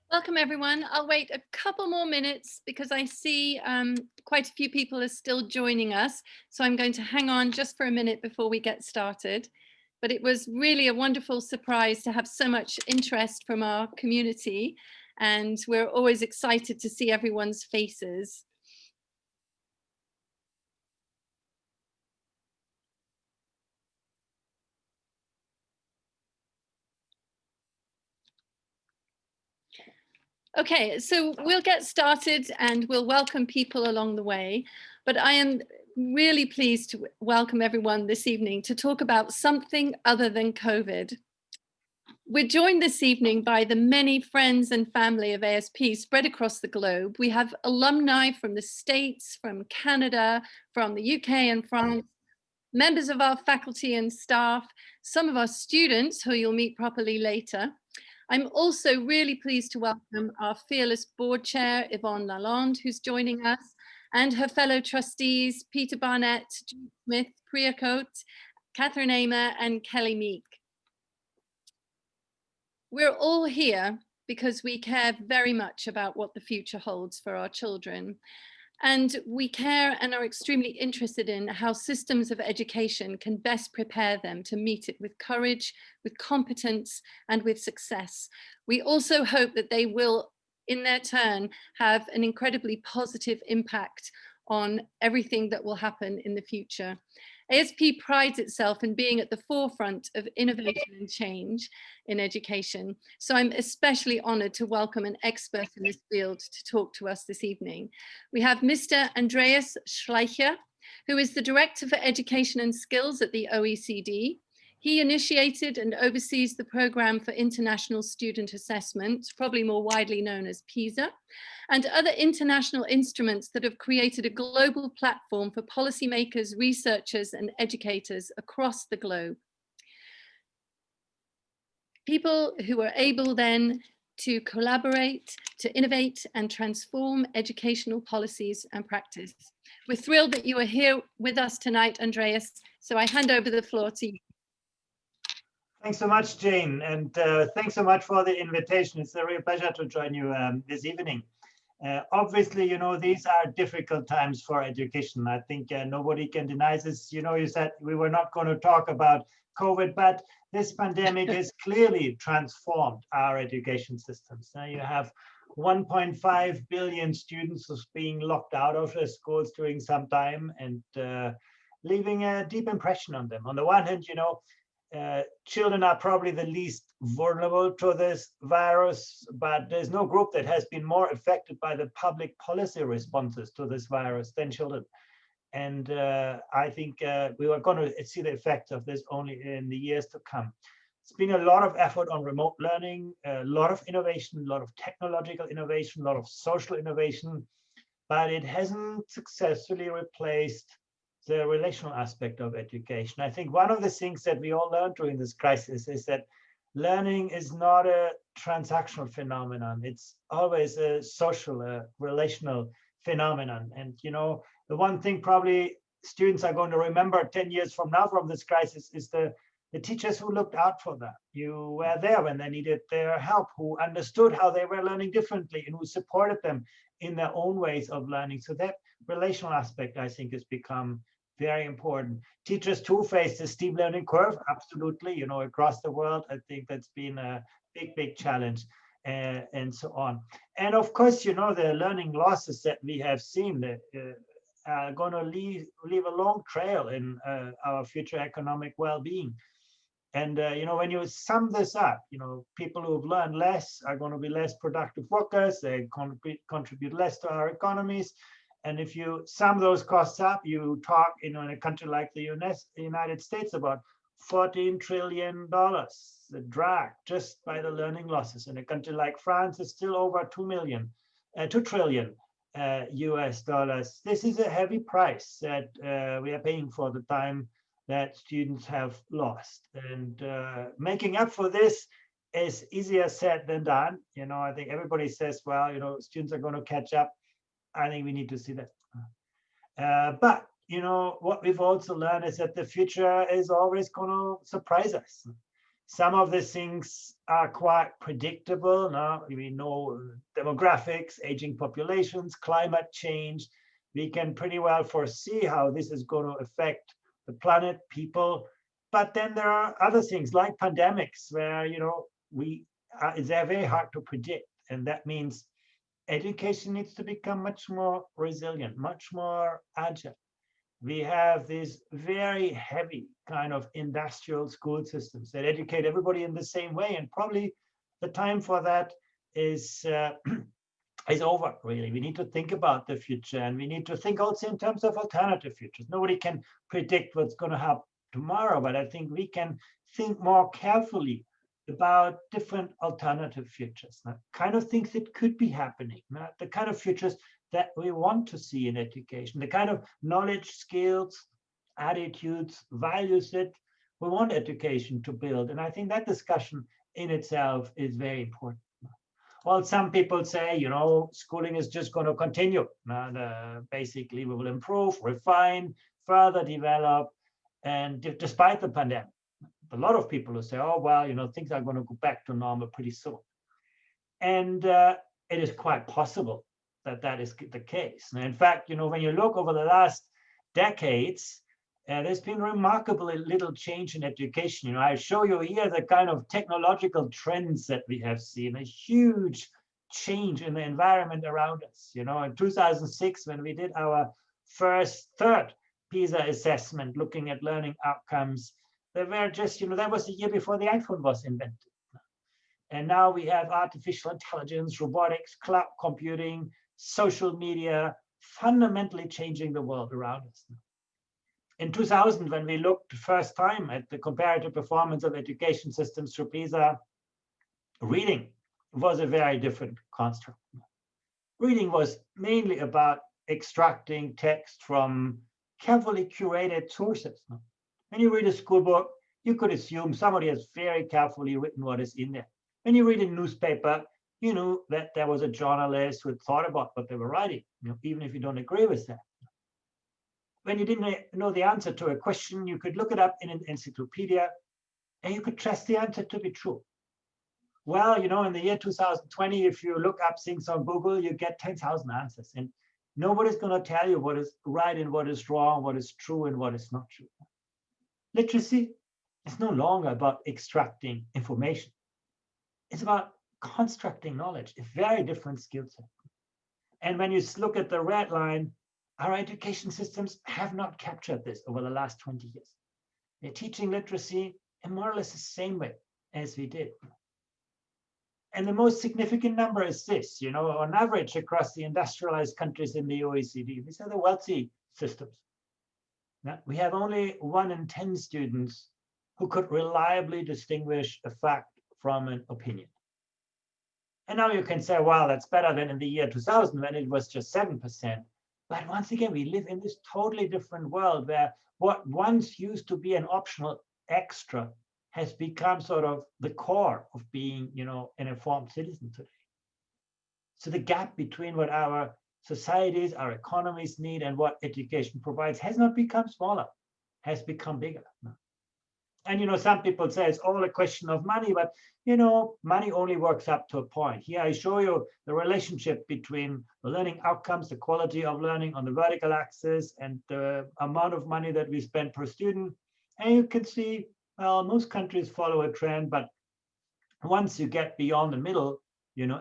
Welcome, everyone. I'll wait a couple more minutes because I see quite a few people are still joining us. So I'm going to hang on just for a minute before we get started. But it was really a wonderful surprise to have so much interest from our community. And we're always excited to see everyone's faces. Okay, so we'll get started and we'll welcome people along the way. But I am really pleased to welcome everyone this evening to talk about something other than COVID. We're joined this evening by the many friends and family of ASP spread across the globe. We have alumni from the States, from Canada, from the UK and France, members of our faculty and staff, some of our students who you'll meet properly later. I'm also really pleased to welcome our fearless board chair, Yvonne Lalonde, who's joining us, and her fellow trustees, Peter Barnett, Jude Smith, Priya Coates, Catherine Amer, and Kelly Meek. We're all here because we care very much about what the future holds for our children. And we care and are extremely interested in how systems of education can best prepare them to meet it with courage, with competence, and with success. We also hope that they will, in their turn, have an incredibly positive impact on everything that will happen in the future. ASP prides itself in being at the forefront of innovation and change in education. So I'm especially honored to welcome an expert in this field to talk to us this evening. We have Mr. Andreas Schleicher, who is the Director for Education and Skills at the OECD. He initiated and oversees the Program for International Student Assessment, probably more widely known as PISA, and other international instruments that have created a global platform for policymakers, researchers, and educators across the globe. People who are able then to collaborate, to innovate, and transform educational policies and practice. We're thrilled that you are here with us tonight, Andreas, so I hand over the floor to you. Thanks so much, Jane, and thanks so much for the invitation. It's a real pleasure to join you this evening. Obviously, you know, these are difficult times for education. I think nobody can deny this. You know, you said we were not going to talk about COVID, but this pandemic has clearly transformed our education systems. Now you have 1.5 billion students being locked out of their schools during some time and leaving a deep impression on them. On the one hand, you know, children are probably the least vulnerable to this virus, but there's no group that has been more affected by the public policy responses to this virus than children. And I think we are going to see the effects of this only in the years to come. It's been a lot of effort on remote learning, a lot of innovation, a lot of technological innovation, a lot of social innovation, but it hasn't successfully replaced the relational aspect of education. I think one of the things that we all learned during this crisis is that learning is not a transactional phenomenon. It's always a social, relational phenomenon. And, you know, the one thing probably students are going to remember 10 years from now from this crisis is the teachers who looked out for them. You were there when they needed their help, who understood how they were learning differently and who supported them in their own ways of learning. So that relational aspect, I think, has become very important. Teachers too face the steep learning curve, absolutely, you know, across the world. I think that's been a big challenge and so on. And of course, you know, the learning losses that we have seen that are going to leave a long trail in our future economic well-being. And, you know, when you sum this up, you know, people who've learned less are going to be less productive workers. They contribute less to our economies. And if you sum those costs up, you talk, you know, in a country like the United States about $14 trillion, the drag just by the learning losses. In a country like France, it's still over 2 trillion US dollars. This is a heavy price that we are paying for the time that students have lost. And making up for this is easier said than done. You know, I think everybody says, well, you know, students are going to catch up. I think we need to see that. But, you know, what we've also learned is that the future is always going to surprise us. Some of the things are quite predictable. Now we know demographics, aging populations, climate change. We can pretty well foresee how this is going to affect the planet, people. But then there are other things like pandemics where, they're very hard to predict. And that means education needs to become much more resilient, much more agile. We have these very heavy kind of industrial school systems that educate everybody in the same way. And probably the time for that is is over, really. We need to think about the future, and we need to think also in terms of alternative futures. Nobody can predict what's going to happen tomorrow, but I think we can think more carefully about different alternative futures, the kind of things that could be happening, the kind of futures that we want to see in education, the kind of knowledge, skills, attitudes, values that we want education to build. And I think that discussion in itself is very important. Well, some people say, schooling is just going to continue. Basically, we will improve, refine, further develop, and despite the pandemic. A lot of people will say, oh, well, things are going to go back to normal pretty soon. And it is quite possible that that is the case. And in fact, when you look over the last decades, there's been remarkably little change in education. I show you here the kind of technological trends that we have seen, a huge change in the environment around us. In 2006, when we did our third PISA assessment, looking at learning outcomes, they were just, that was the year before the iPhone was invented. And now we have artificial intelligence, robotics, cloud computing, social media, fundamentally changing the world around us. In 2000, when we looked first time at the comparative performance of education systems through PISA, reading was a very different construct. Reading was mainly about extracting text from carefully curated sources. When you read a school book, you could assume somebody has very carefully written what is in there. When you read a newspaper, you knew that there was a journalist who had thought about what they were writing, even if you don't agree with that. When you didn't know the answer to a question, you could look it up in an encyclopedia and you could trust the answer to be true. Well, in the year 2020, if you look up things on Google, you get 10,000 answers, and nobody's going to tell you what is right and what is wrong, what is true and what is not true. Literacy is no longer about extracting information. It's about constructing knowledge, a very different skill set. And when you look at the red line, our education systems have not captured this over the last 20 years. They're teaching literacy in more or less the same way as we did. And the most significant number is this, on average across the industrialized countries in the OECD, these are the wealthy systems. Now, we have only 1 in 10 students who could reliably distinguish a fact from an opinion. And now you can say, well, that's better than in the year 2000 when it was just 7%. But once again, we live in this totally different world where what once used to be an optional extra has become sort of the core of being, an informed citizen today. So the gap between what our societies, our economies need and what education provides has not become smaller, has become bigger. And, some people say it's all a question of money, but, money only works up to a point. Here I show you the relationship between the learning outcomes, the quality of learning on the vertical axis, and the amount of money that we spend per student. And you can see, well, most countries follow a trend, but once you get beyond the middle,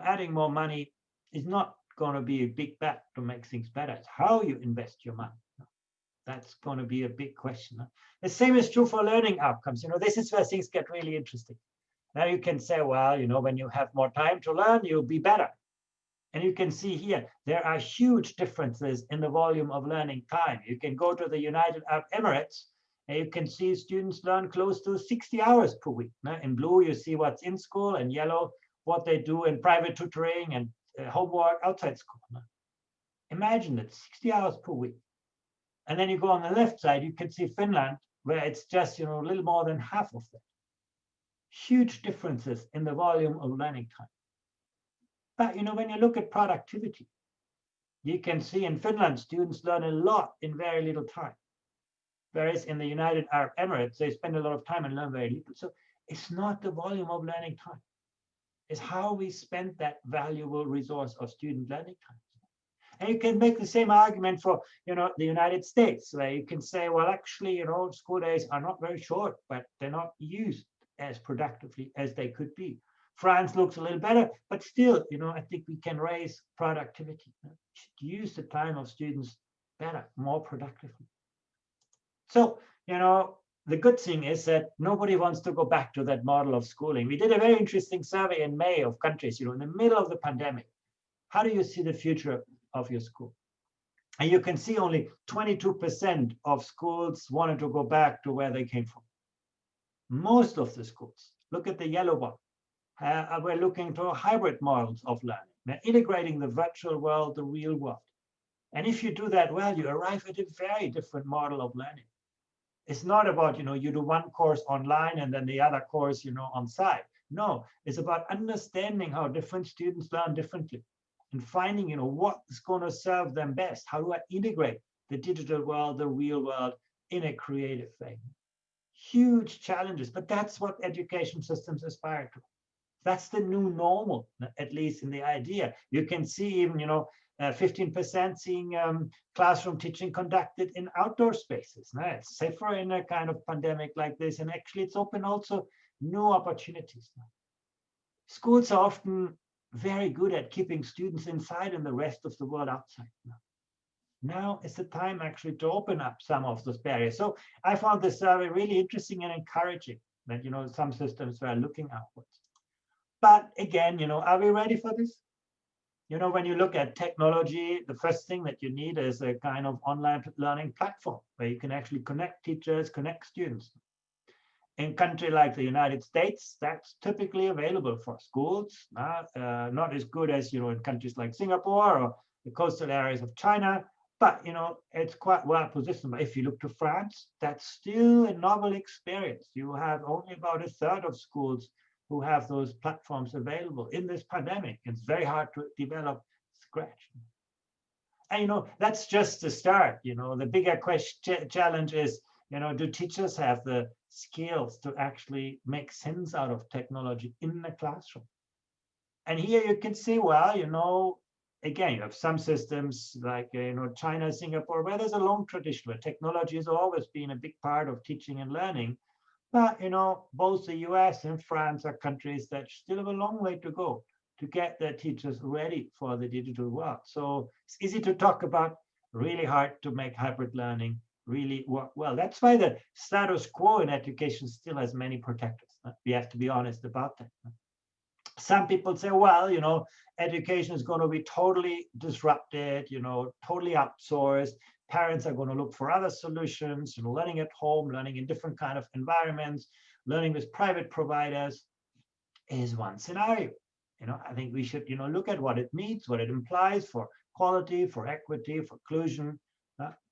adding more money is not going to be a big bet to make things better. It's how you invest your money. That's going to be a big question. The same is true for learning outcomes. This is where things get really interesting. Now you can say, well, when you have more time to learn, you'll be better. And you can see here, there are huge differences in the volume of learning time. You can go to the United Arab Emirates, and you can see students learn close to 60 hours per week. In blue, you see what's in school, and yellow, what they do in private tutoring and homework outside school. Imagine that, 60 hours per week. And then you go on the left side, you can see Finland, where it's just, a little more than half of that. Huge differences in the volume of learning time. But, when you look at productivity, you can see in Finland, students learn a lot in very little time. Whereas in the United Arab Emirates, they spend a lot of time and learn very little. So It's not the volume of learning time. It's how we spend that valuable resource of student learning time. And you can make the same argument for, the United States, where you can say, well, actually, school days are not very short, but they're not used as productively as they could be. France looks a little better, but still, I think we can raise productivity, use the time of students better, more productively. So, the good thing is that nobody wants to go back to that model of schooling. We did a very interesting survey in May of countries, in the middle of the pandemic. How do you see the future of your school? And you can see only 22% of schools wanted to go back to where they came from. Most of the schools, look at the yellow one, we're looking to hybrid models of learning. They're integrating the virtual world, the real world. And if you do that well, you arrive at a very different model of learning. It's not about, you do one course online and then the other course, on site. No, it's about understanding how different students learn differently and finding, what's going to serve them best. How do I integrate the digital world, the real world in a creative way? Huge challenges, but that's what education systems aspire to. That's the new normal, at least in the idea. You can see even, 15% seeing classroom teaching conducted in outdoor spaces. Now, it's safer in a kind of pandemic like this, and actually it's open also new opportunities. Schools are often very good at keeping students inside and the rest of the world outside. Now is the time actually to open up some of those barriers. So I found this survey really interesting and encouraging that, some systems were looking outwards. But again, are we ready for this? When you look at technology, the first thing that you need is a kind of online learning platform where you can actually connect teachers, connect students. In a country like the United States, that's typically available for schools, not as good as, in countries like Singapore or the coastal areas of China, but, it's quite well positioned. But if you look to France, that's still a novel experience. You have only about a third of schools who have those platforms available in this pandemic. It's very hard to develop scratch. And, that's just the start. The bigger challenge is, do teachers have the skills to actually make sense out of technology in the classroom? And here you can see, well, again, you have some systems like, China, Singapore, where there's a long tradition where technology has always been a big part of teaching and learning. But, both the US and France are countries that still have a long way to go to get their teachers ready for the digital world. So it's easy to talk about, really hard to make hybrid learning really work well. That's why the status quo in education still has many protectors. We have to be honest about that. Some people say, well, education is going to be totally disrupted, totally outsourced. Parents are going to look for other solutions, learning at home, learning in different kind of environments, learning with private providers is one scenario. I think we should, look at what it means, what it implies for quality, for equity, for inclusion.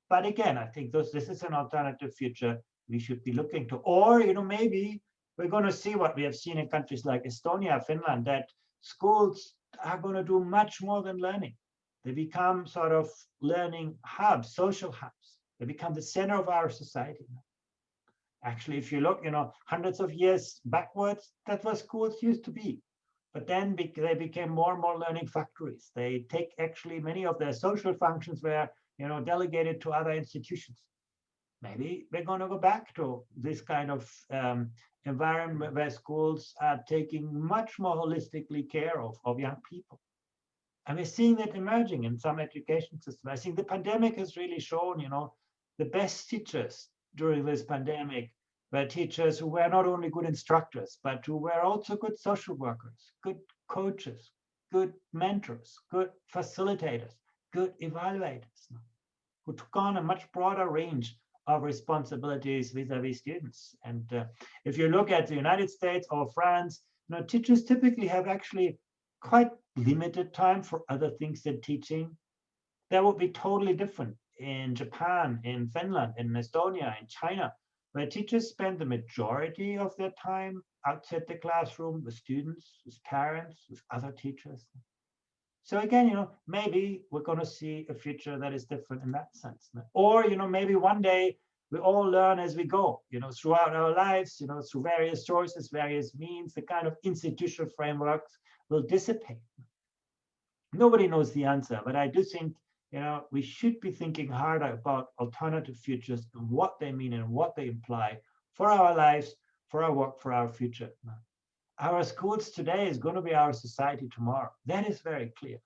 But again, I think this is an alternative future we should be looking to. Or, maybe we're going to see what we have seen in countries like Estonia, Finland, that schools are going to do much more than learning. They become sort of learning hubs, social hubs. They become the center of our society. Actually, if you look, hundreds of years backwards, that's what schools used to be. But then they became more and more learning factories. They take actually many of their social functions were, delegated to other institutions. Maybe we're going to go back to this kind of environment where schools are taking much more holistically care of young people. And we're seeing that emerging in some education systems. I think the pandemic has really shown, the best teachers during this pandemic were teachers who were not only good instructors, but who were also good social workers, good coaches, good mentors, good facilitators, good evaluators, who took on a much broader range of responsibilities vis-a-vis students. And if you look at the United States or France, teachers typically have actually quite limited time for other things than teaching. That would be totally different in Japan, in Finland, in Estonia, in China, where teachers spend the majority of their time outside the classroom with students, with parents, with other teachers. So again, maybe we're going to see a future that is different in that sense. Or, maybe one day We all learn as we go, throughout our lives, through various sources, various means. The kind of institutional frameworks will dissipate. Nobody knows the answer, but I do think, we should be thinking harder about alternative futures and what they mean and what they imply for our lives, for our work, for our future. Our schools today is going to be our society tomorrow. That is very clear.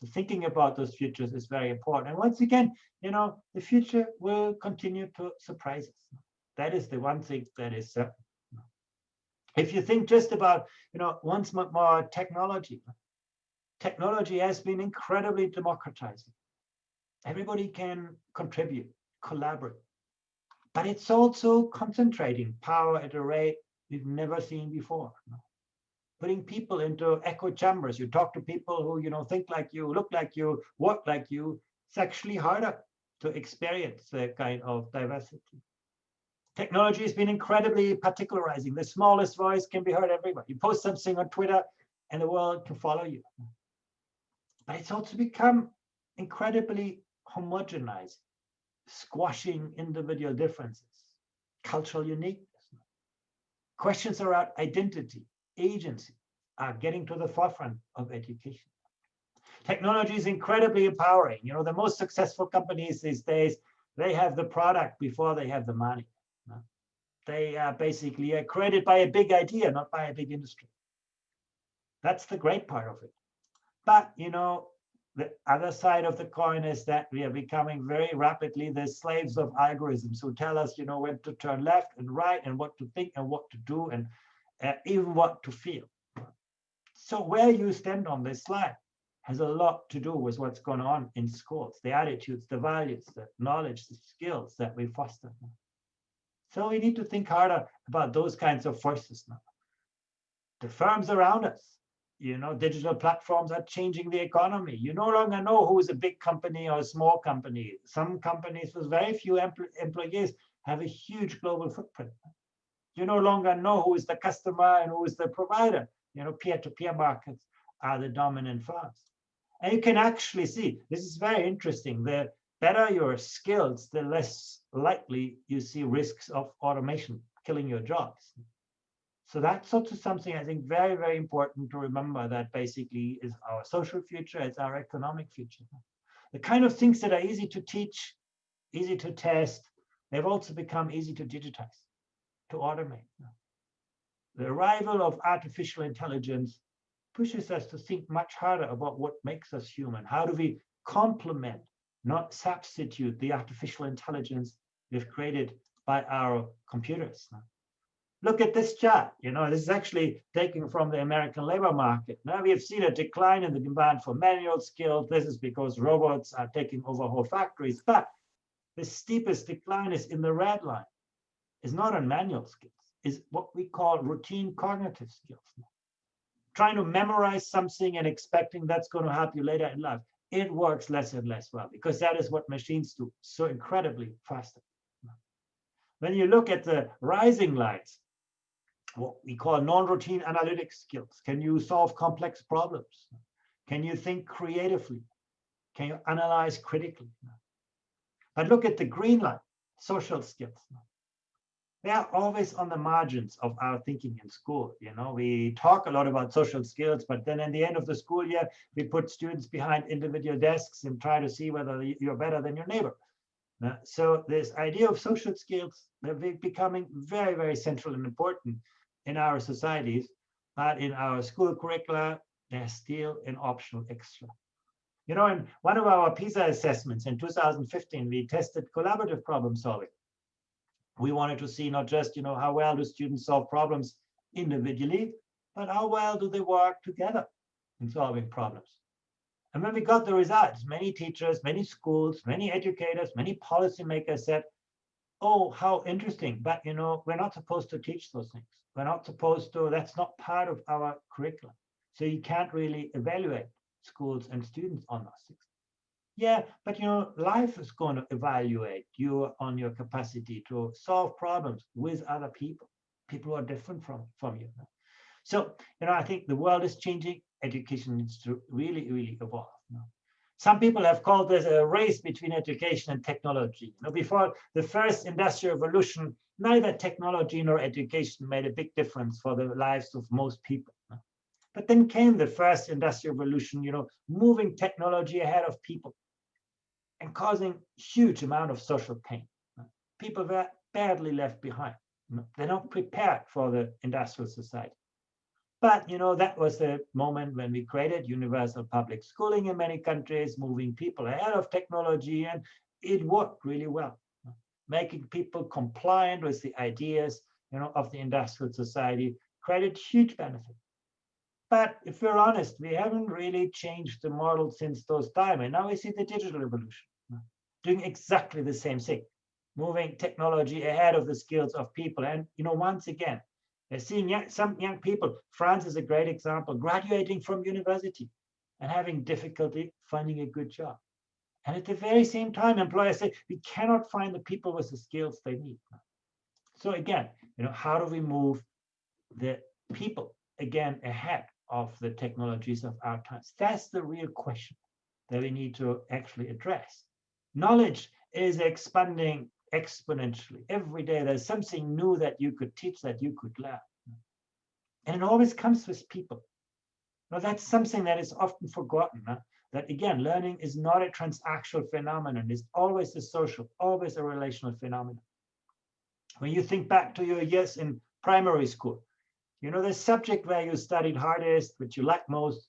So thinking about those futures is very important. And once again, the future will continue to surprise us. That is the one thing that is certain. If you think just about, once more technology, technology has been incredibly democratizing. Everybody can contribute, collaborate, but it's also concentrating power at a rate we've never seen before. Putting people into echo chambers. You talk to people who, think like you, look like you, work like you. It's actually harder to experience that kind of diversity. Technology has been incredibly particularizing. The smallest voice can be heard everywhere. You post something on Twitter and the world can follow you. But it's also become incredibly homogenized, squashing individual differences, cultural uniqueness. Questions around identity, agency are getting to the forefront of education. Technology is incredibly empowering. The most successful companies these days, they have the product before they have the money. They are basically created by a big idea, not by a big industry. That's the great part of it. But, the other side of the coin is that we are becoming very rapidly the slaves of algorithms who tell us, when to turn left and right and what to think and what to do and even what to feel. So where you stand on this slide has a lot to do with what's going on in schools, the attitudes, the values, the knowledge, the skills that we foster. So we need to think harder about those kinds of forces now. The firms around us, digital platforms are changing the economy. You no longer know who is a big company or a small company. Some companies with very few employees have a huge global footprint. You no longer know who is the customer and who is the provider. Peer-to-peer markets are the dominant firms. And you can actually see, this is very interesting, the better your skills, the less likely you see risks of automation killing your jobs. So that's also something I think very, very important to remember, that basically is our social future, it's our economic future. The kind of things that are easy to teach, easy to test, they've also become easy to digitize, to automate. The arrival of artificial intelligence pushes us to think much harder about what makes us human. How do we complement, not substitute, the artificial intelligence we've created by our computers? Look at this chart. This is actually taken from the American labor market. Now we have seen a decline in the demand for manual skills. This is because robots are taking over whole factories. But the steepest decline is in the red line. It's not on manual skills. It's what we call routine cognitive skills. Trying to memorize something and expecting that's going to help you later in life. It works less and less well because that is what machines do so incredibly faster. When you look at the rising lines, what we call non-routine analytic skills. Can you solve complex problems? Can you think creatively? Can you analyze critically? But look at the green line, social skills. They are always on the margins of our thinking in school. We talk a lot about social skills, but then at the end of the school year, we put students behind individual desks and try to see whether you're better than your neighbor. So this idea of social skills, they're becoming very, very central and important in our societies, but in our school curricula, they're still an optional extra. In one of our PISA assessments in 2015, we tested collaborative problem solving. We wanted to see not just, how well do students solve problems individually, but how well do they work together in solving problems. And when we got the results, many teachers, many schools, many educators, many policymakers said, oh, how interesting, but we're not supposed to teach those things. We're not supposed to, that's not part of our curriculum. So you can't really evaluate schools and students on those things. Yeah, but life is going to evaluate you on your capacity to solve problems with other people who are different from you. So, I think the world is changing. Education needs to really, really evolve. Some people have called this a race between education and technology. Before the first industrial revolution, neither technology nor education made a big difference for the lives of most people. But then came the first industrial revolution, moving technology ahead of people and causing huge amount of social pain. People were badly left behind. They're not prepared for the industrial society. But, that was the moment when we created universal public schooling in many countries, moving people ahead of technology, and it worked really well, making people compliant with the ideas, of the industrial society, created huge benefit. But if we're honest, we haven't really changed the model since those times. And now we see the digital revolution doing exactly the same thing, moving technology ahead of the skills of people. And, once again, they're seeing some young people, France is a great example, graduating from university and having difficulty finding a good job. And at the very same time, employers say, we cannot find the people with the skills they need. So again, how do we move the people again ahead of the technologies of our times? That's the real question that we need to actually address. Knowledge is expanding exponentially. Every day there's something new that you could teach, that you could learn. And it always comes with people. Now, that's something that is often forgotten, that again, learning is not a transactional phenomenon. It's always a social, always a relational phenomenon. When you think back to your years in primary school, the subject where you studied hardest, which you like most,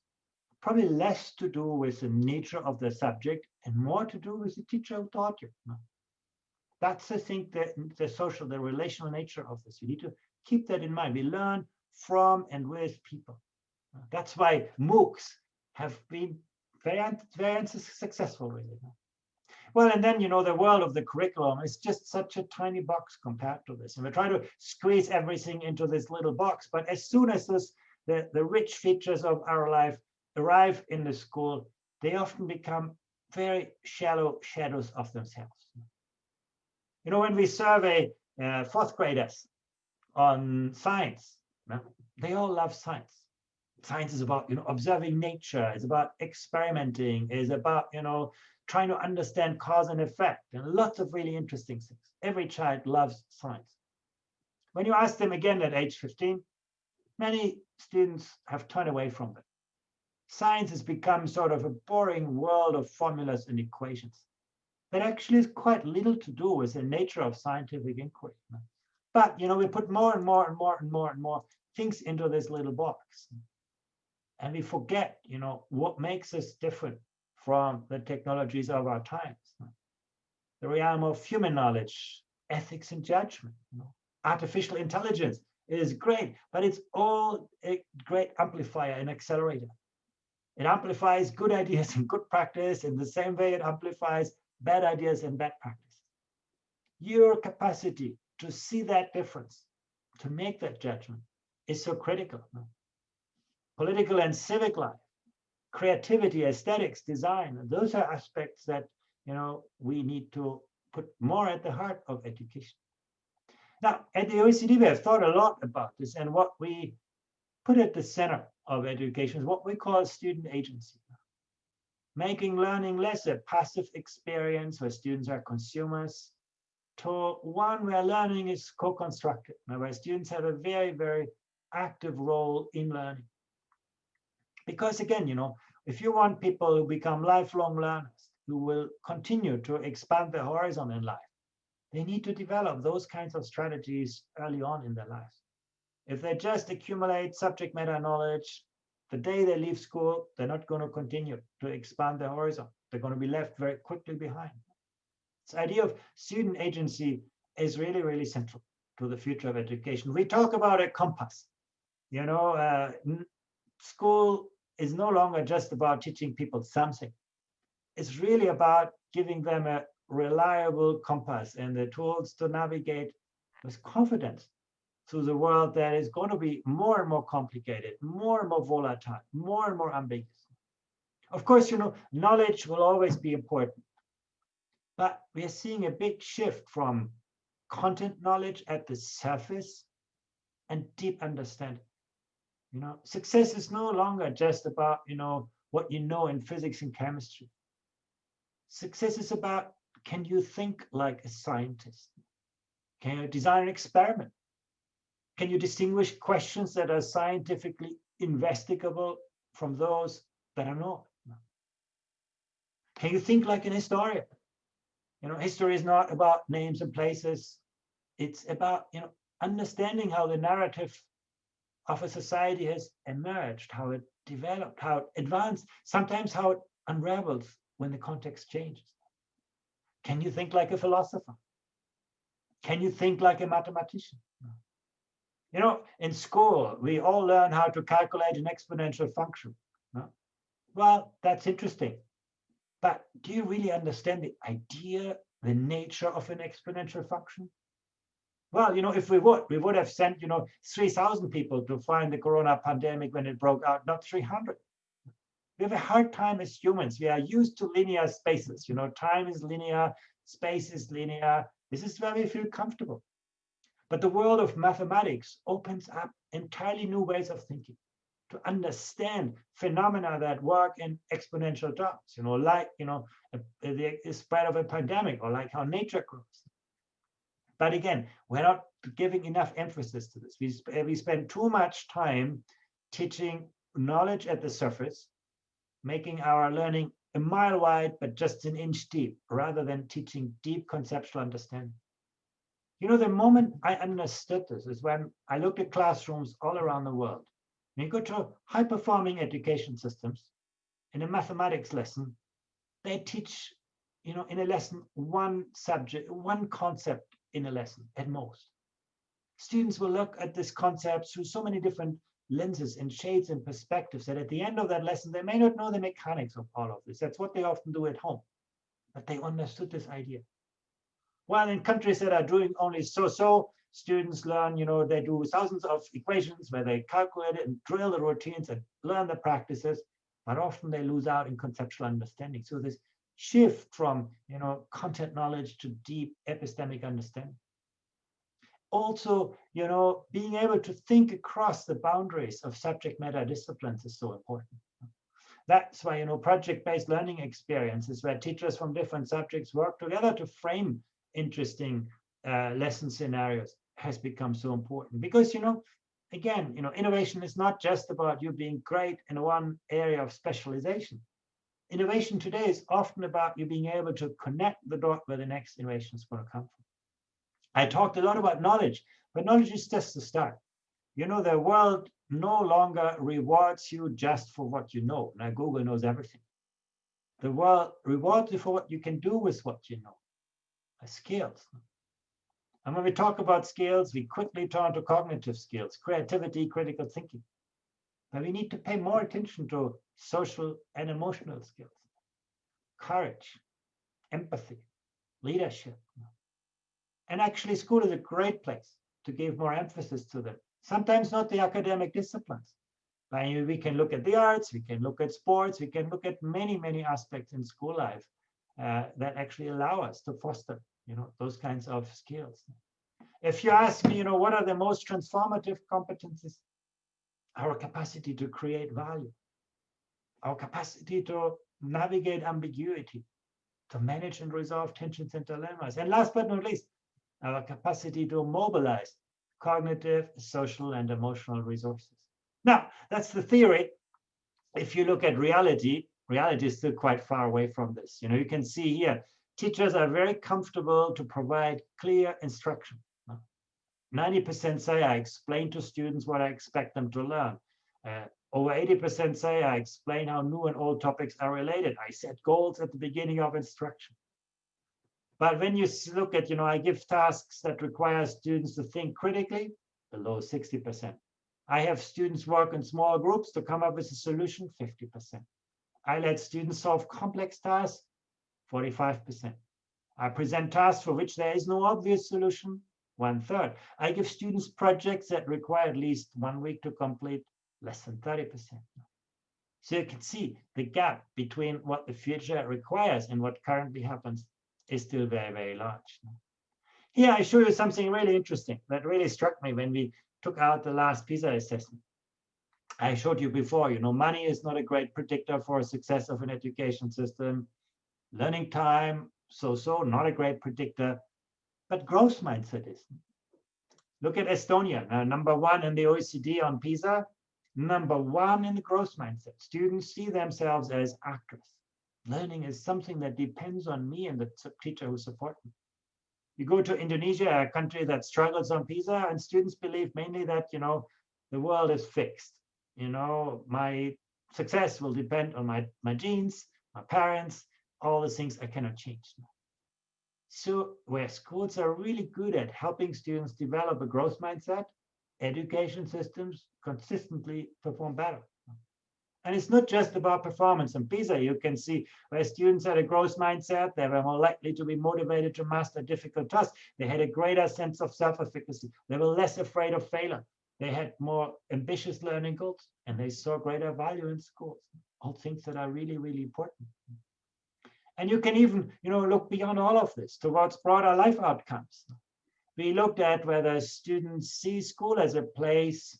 probably less to do with the nature of the subject and more to do with the teacher who taught you. That's, I think, the social, the relational nature of this. You need to keep that in mind. We learn from and with people. That's why MOOCs have been very successful, really. Well, and then, the world of the curriculum is just such a tiny box compared to this. And we're trying to squeeze everything into this little box. But as soon as the rich features of our life arrive in the school, they often become very shallow shadows of themselves. When we survey fourth graders on science, they all love science. Science is about, observing nature. It's about experimenting. It's about, trying to understand cause and effect, and lots of really interesting things. Every child loves science. When you ask them again at age 15, many students have turned away from it. Science has become sort of a boring world of formulas and equations. That actually is quite little to do with the nature of scientific inquiry. But, we put more and more and more and more and more things into this little box. And we forget, what makes us different from the technologies of our times. The realm of human knowledge, ethics and judgment, artificial intelligence is great, but it's all a great amplifier and accelerator. It amplifies good ideas and good practice in the same way it amplifies bad ideas and bad practice. Your capacity to see that difference, to make that judgment, is so critical. Political and civic life, creativity, aesthetics, design, and those are aspects that we need to put more at the heart of education. Now, at the OECD, we have thought a lot about this, and what we put at the center of education is what we call student agency. Making learning less a passive experience where students are consumers to one where learning is co-constructed, where students have a very, very active role in learning. Because again, if you want people who become lifelong learners, who will continue to expand their horizon in life, they need to develop those kinds of strategies early on in their lives. If they just accumulate subject matter knowledge, the day they leave school, they're not going to continue to expand their horizon. They're going to be left very quickly behind. This idea of student agency is really, really central to the future of education. We talk about a compass. School is no longer just about teaching people something. It's really about giving them a reliable compass and the tools to navigate with confidence through the world that is going to be more and more complicated, more and more volatile, more and more ambiguous. Of course, knowledge will always be important, but we are seeing a big shift from content knowledge at the surface and deep understanding. Success is no longer just about, what you know in physics and chemistry. Success is about, can you think like a scientist? Can you design an experiment? Can you distinguish questions that are scientifically investigable from those that are not? Can you think like an historian? History is not about names and places. It's about, understanding how the narrative of a society has emerged, how it developed, how it advanced, sometimes how it unravels when the context changes. Can you think like a philosopher? Can you think like a mathematician? In school, we all learn how to calculate an exponential function. Well, that's interesting. But do you really understand the idea, the nature of an exponential function? Well, if we would have sent, 3,000 people to find the corona pandemic when it broke out, not 300. We have a hard time as humans. We are used to linear spaces. Time is linear, space is linear. This is where we feel comfortable. But the world of mathematics opens up entirely new ways of thinking, to understand phenomena that work in exponential terms, like, the spread of a pandemic, or like how nature grows. But again, we're not giving enough emphasis to this. We spend too much time teaching knowledge at the surface, making our learning a mile wide, but just an inch deep, rather than teaching deep conceptual understanding. The moment I understood this is when I looked at classrooms all around the world. You go to high-performing education systems. In a mathematics lesson, they teach, in a lesson, one subject, one concept in a lesson at most. Students will look at this concept through so many different lenses and shades and perspectives that at the end of that lesson, they may not know the mechanics of all of this. That's what they often do at home. But they understood this idea. While in countries that are doing only so-so, students learn, they do thousands of equations where they calculate it and drill the routines and learn the practices, but often they lose out in conceptual understanding. So this shift from, content knowledge to deep epistemic understanding. Also, being able to think across the boundaries of subject matter disciplines is so important. That's why, project-based learning experiences where teachers from different subjects work together to frame interesting lesson scenarios has become so important. Because, again, innovation is not just about you being great in one area of specialization. Innovation today is often about you being able to connect the dot where the next innovation is going to come from. I talked a lot about knowledge, but knowledge is just the start. The world no longer rewards you just for what you know. Now, Google knows everything. The world rewards you for what you can do with what you know. Skills. And when we talk about skills, we quickly turn to cognitive skills, creativity, critical thinking. But we need to pay more attention to social and emotional skills, courage, empathy, leadership. And actually, school is a great place to give more emphasis to them. Sometimes not the academic disciplines. But we can look at the arts, we can look at sports, we can look at many, many aspects in school life that actually allow us to foster, those kinds of skills. If you ask me, what are the most transformative competencies? Our capacity to create value, our capacity to navigate ambiguity, to manage and resolve tensions and dilemmas, and last but not least, our capacity to mobilize cognitive, social, and emotional resources. Now, that's the theory. If you look at reality, reality is still quite far away from this. You can see here, teachers are very comfortable to provide clear instruction. 90% say I explain to students what I expect them to learn. Over 80% say I explain how new and old topics are related. I set goals at the beginning of instruction. But when you look at, I give tasks that require students to think critically, below 60%. I have students work in small groups to come up with a solution, 50%. I let students solve complex tasks, 45%. I present tasks for which there is no obvious solution, 1/3. I give students projects that require at least 1 week to complete, less than 30%. So you can see the gap between what the future requires and what currently happens is still very, very large. Here I show you something really interesting that really struck me when we took out the last PISA assessment. I showed you before, money is not a great predictor for success of an education system. Learning time, so-so, not a great predictor, but growth mindset is. Look at Estonia, now #1 in the OECD on PISA, #1 in the growth mindset. Students see themselves as actors. Learning is something that depends on me and the teacher who support me. You go to Indonesia, a country that struggles on PISA, and students believe mainly that, the world is fixed. My success will depend on my genes, my parents, all the things I cannot change. So where schools are really good at helping students develop a growth mindset, education systems consistently perform better. And it's not just about performance. In PISA, you can see where students had a growth mindset, they were more likely to be motivated to master difficult tasks. They had a greater sense of self-efficacy. They were less afraid of failure. They had more ambitious learning goals, and they saw greater value in schools. All things that are really, really important. And you can even, look beyond all of this towards broader life outcomes. We looked at whether students see school as a place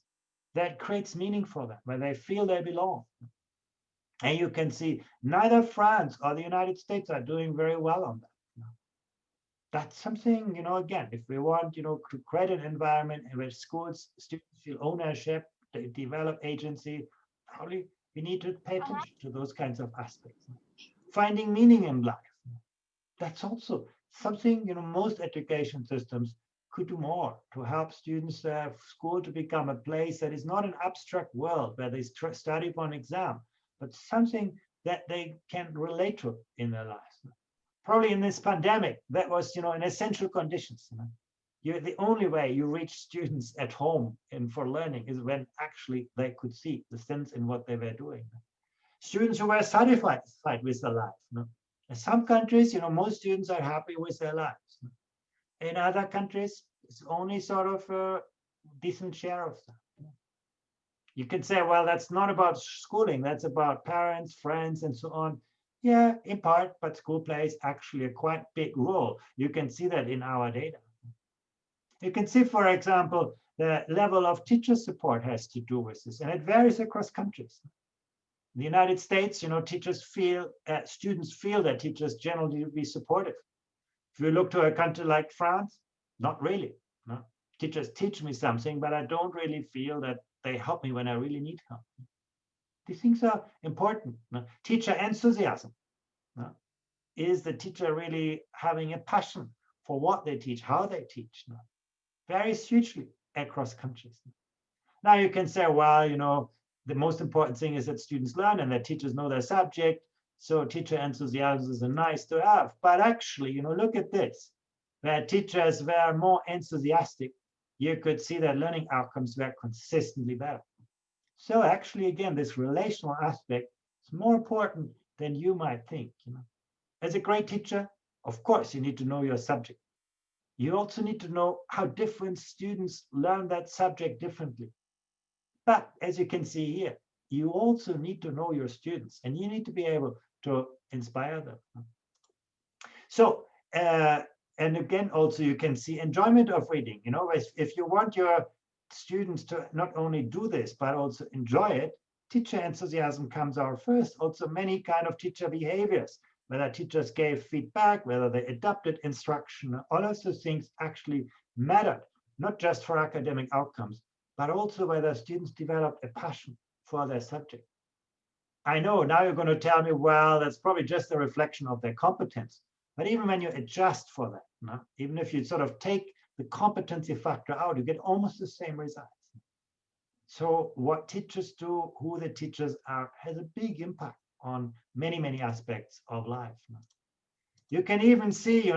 that creates meaning for them, where they feel they belong. And you can see neither France or the United States are doing very well on that. That's something, again, if we want, to create an environment in which students feel ownership, they develop agency, probably we need to pay attention to those kinds of aspects. Finding meaning in life. That's also something, most education systems could do more to help students school to become a place that is not an abstract world where they study for an exam, but something that they can relate to in their lives. Probably in this pandemic, that was, in essential conditions. The only way you reach students at home and for learning is when actually they could see the sense in what they were doing. Students who were satisfied with their life. In some countries, most students are happy with their lives. In other countries, it's only sort of a decent share of them. You can say, well, that's not about schooling, that's about parents, friends, and so on. Yeah, in part, but school plays actually a quite big role. You can see that in our data. You can see, for example, the level of teacher support has to do with this, and it varies across countries. In the United States, students feel that teachers generally be supportive. If you look to a country like France, not really. No. Teachers teach me something, but I don't really feel that they help me when I really need help. These things are important. No. Teacher enthusiasm. No. Is the teacher really having a passion for what they teach, how they teach? No. Varies hugely across countries. Now you can say, well, the most important thing is that students learn and that teachers know their subject. So teacher enthusiasm is nice to have. But actually, look at this. Where teachers were more enthusiastic, you could see that learning outcomes were consistently better. So actually, again, this relational aspect is more important than you might think. As a great teacher, of course, you need to know your subject. You also need to know how different students learn that subject differently. But as you can see here, you also need to know your students and you need to be able to inspire them. So, and again, also you can see enjoyment of reading. If you want your students to not only do this, but also enjoy it, teacher enthusiasm comes out first. Also many kind of teacher behaviors, whether teachers gave feedback, whether they adapted instruction, all of those things actually mattered, not just for academic outcomes, but also whether students developed a passion for their subject. I know now you're going to tell me, well, that's probably just a reflection of their competence. But even when you adjust for that, even if you sort of take the competency factor out, you get almost the same results. So what teachers do, who the teachers are, has a big impact on many, many aspects of life. You can even see,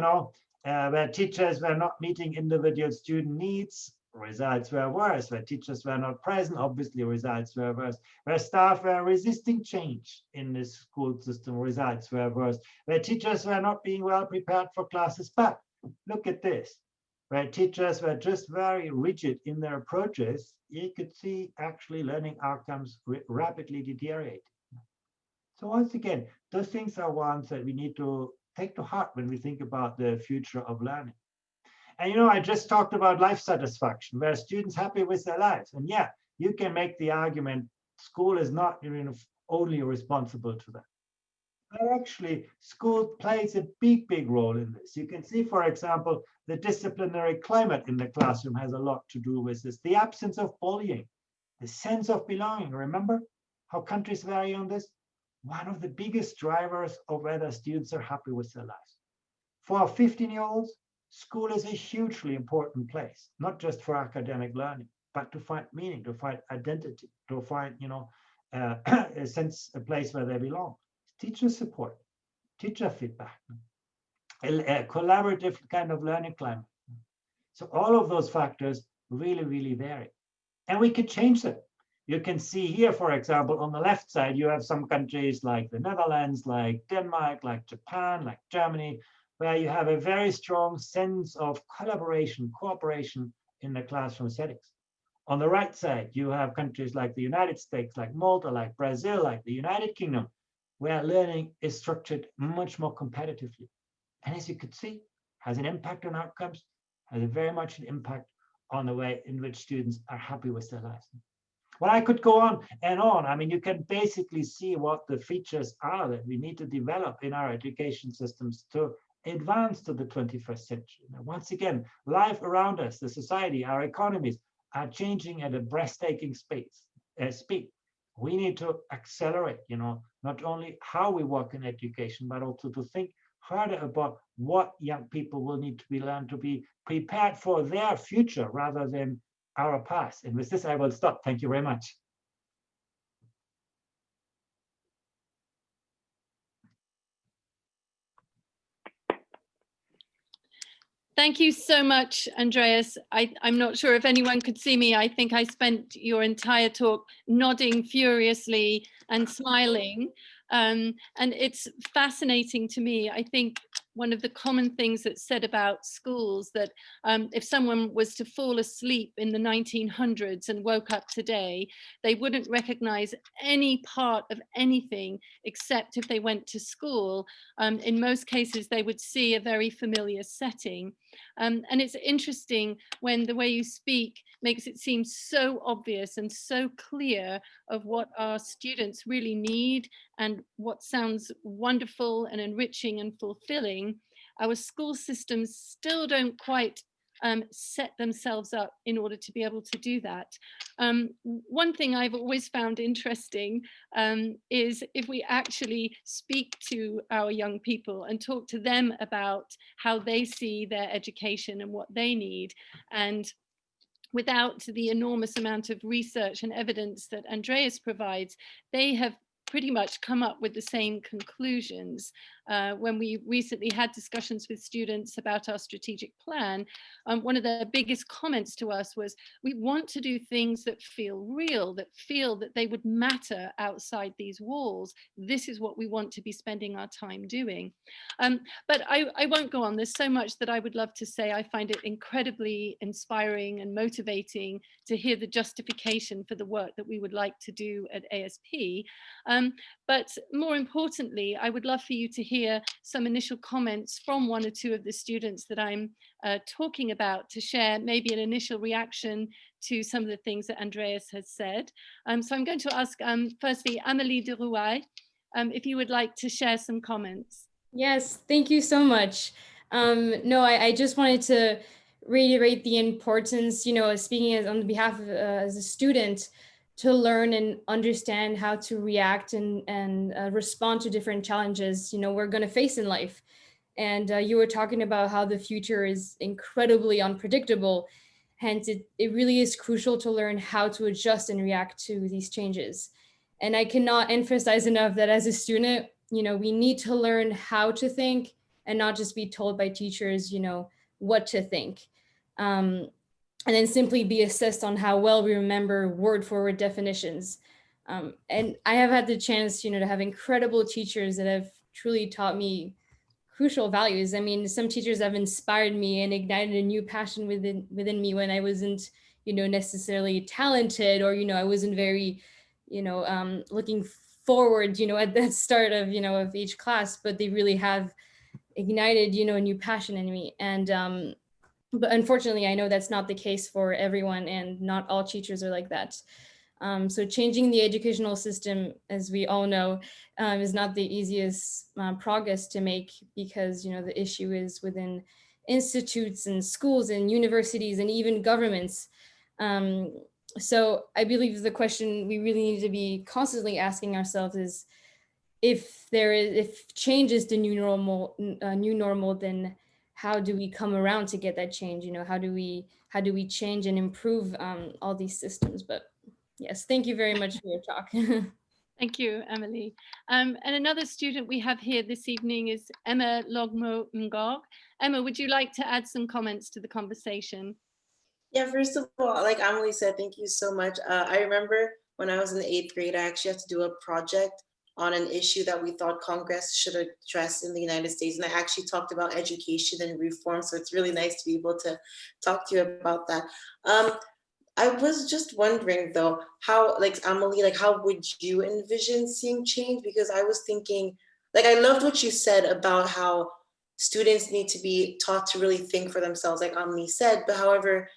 where teachers were not meeting individual student needs, results were worse. Where teachers were not present, obviously results were worse. Where staff were resisting change in the school system, results were worse. Where teachers were not being well prepared for classes. But look at this. Where teachers were just very rigid in their approaches, you could see actually learning outcomes rapidly deteriorate. So once again, those things are ones that we need to take to heart when we think about the future of learning. And I just talked about life satisfaction, where students happy with their lives. And yeah, you can make the argument school is not only responsible to that. But actually, school plays a big role in this. You can see, for example, the disciplinary climate in the classroom has a lot to do with this. The absence of bullying, the sense of belonging. Remember how countries vary on this? One of the biggest drivers of whether students are happy with their lives. For 15-year-olds, school is a hugely important place, not just for academic learning, but to find meaning, to find identity, to find, a sense, a place where they belong. Teacher support, teacher feedback, a collaborative kind of learning climate. So all of those factors really vary. And we could change them. You can see here, for example, on the left side, you have some countries like the Netherlands, like Denmark, like Japan, like Germany, where you have a very strong sense of collaboration, cooperation in the classroom settings. On the right side, you have countries like the United States, like Malta, like Brazil, like the United Kingdom, where learning is structured much more competitively. And as you could see, has an impact on outcomes, has a very much an impact on the way in which students are happy with their lives. Well, I could go on and on. I mean, you can basically see what the features are that we need to develop in our education systems to advance to the 21st century. Now, once again, life around us, the society, our economies are changing at a breathtaking speed. We need to accelerate, not only how we work in education, but also to think harder about what young people will need to be learned to be prepared for their future rather than our past. And with this, I will stop. Thank you very much. Thank you so much, Andreas. I'm not sure if anyone could see me. I think I spent your entire talk nodding furiously and smiling. And it's fascinating to me. I think one of the common things that's said about schools that if someone was to fall asleep in the 1900s and woke up today, they wouldn't recognize any part of anything except if they went to school. In most cases, they would see a very familiar setting. And it's interesting when the way you speak makes it seem so obvious and so clear of what our students really need and what sounds wonderful and enriching and fulfilling. Our school systems still don't quite set themselves up in order to be able to do that. One thing I've always found interesting is if we actually speak to our young people and talk to them about how they see their education and what they need. And without the enormous amount of research and evidence that Andreas provides, they have pretty much come up with the same conclusions. When we recently had discussions with students about our strategic plan, one of the biggest comments to us was, we want to do things that feel real, that feel that they would matter outside these walls. This is what we want to be spending our time doing. But I won't go on. There's so much that I would love to say. I find it incredibly inspiring and motivating to hear the justification for the work that we would like to do at ASP. But more importantly, I would love for you to hear some initial comments from one or two of the students that I'm talking about, to share maybe an initial reaction to some of the things that Andreas has said. So I'm going to ask firstly, Amélie de Rouaille, if you would like to share some comments. Yes, thank you so much. No, I just wanted to reiterate the importance, speaking on behalf of as a student, to learn and understand how to react and respond to different challenges, we're going to face in life. And you were talking about how the future is incredibly unpredictable. Hence, it really is crucial to learn how to adjust and react to these changes. And I cannot emphasize enough that as a student, we need to learn how to think and not just be told by teachers, what to think. And then simply be assessed on how well we remember word for word definitions. And I have had the chance, to have incredible teachers that have truly taught me crucial values. I mean, some teachers have inspired me and ignited a new passion within me when I wasn't, necessarily talented, or, I wasn't very, looking forward, at the start of, of each class, but they really have ignited, a new passion in me. And, but unfortunately, I know that's not the case for everyone, and not all teachers are like that. So changing the educational system, as we all know, is not the easiest progress to make, because the issue is within institutes and schools and universities and even governments. So I believe the question we really need to be constantly asking ourselves is, if change is the new normal, then how do we come around to get that change? How do we change and improve all these systems? But yes, thank you very much for your talk. Thank you, Emily. And another student we have here this evening is Emma Logmo Ngog. Emma, would you like to add some comments to the conversation? Yeah, first of all, like Emily said, thank you so much. I remember when I was in the 8th grade, I actually had to do a project on an issue that we thought Congress should address in the United States. And I actually talked about education and reform. So it's really nice to be able to talk to you about that. I was just wondering though, how, like Emily, like how would you envision seeing change? Because I was thinking, like, I loved what you said about how students need to be taught to really think for themselves, like Emily said. But however,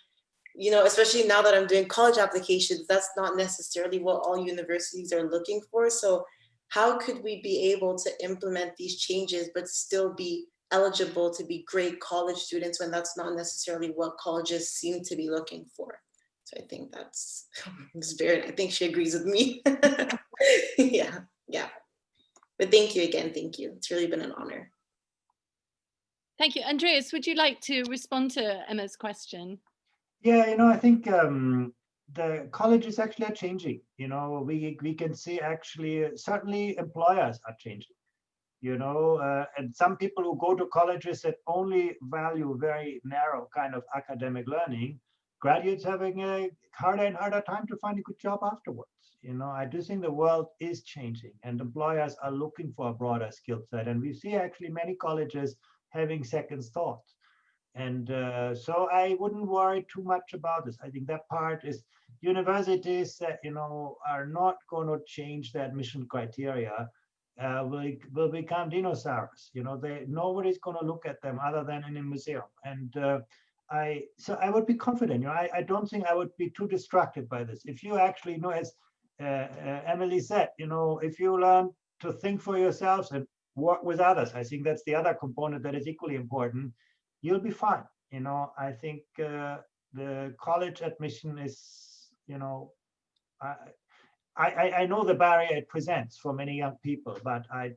especially now that I'm doing college applications, that's not necessarily what all universities are looking for. So how could we be able to implement these changes, but still be eligible to be great college students when that's not necessarily what colleges seem to be looking for? So I think that's I think she agrees with me. Yeah. But thank you again. Thank you. It's really been an honor. Thank you. Andreas, would you like to respond to Emma's question? Yeah, I think the colleges actually are changing. We can see actually certainly employers are changing. And some people who go to colleges that only value very narrow kind of academic learning, graduates having a harder and harder time to find a good job afterwards. I do think the world is changing and employers are looking for a broader skill set. And we see actually many colleges having second thoughts. And so I wouldn't worry too much about this. I think that part is universities that, are not going to change the admission criteria will become dinosaurs. Nobody's going to look at them other than in a museum. And I would be confident. I don't think I would be too distracted by this. If you actually, as Emily said, if you learn to think for yourselves and work with others, I think that's the other component that is equally important. You'll be fine. I think the college admission is, I know the barrier it presents for many young people, but I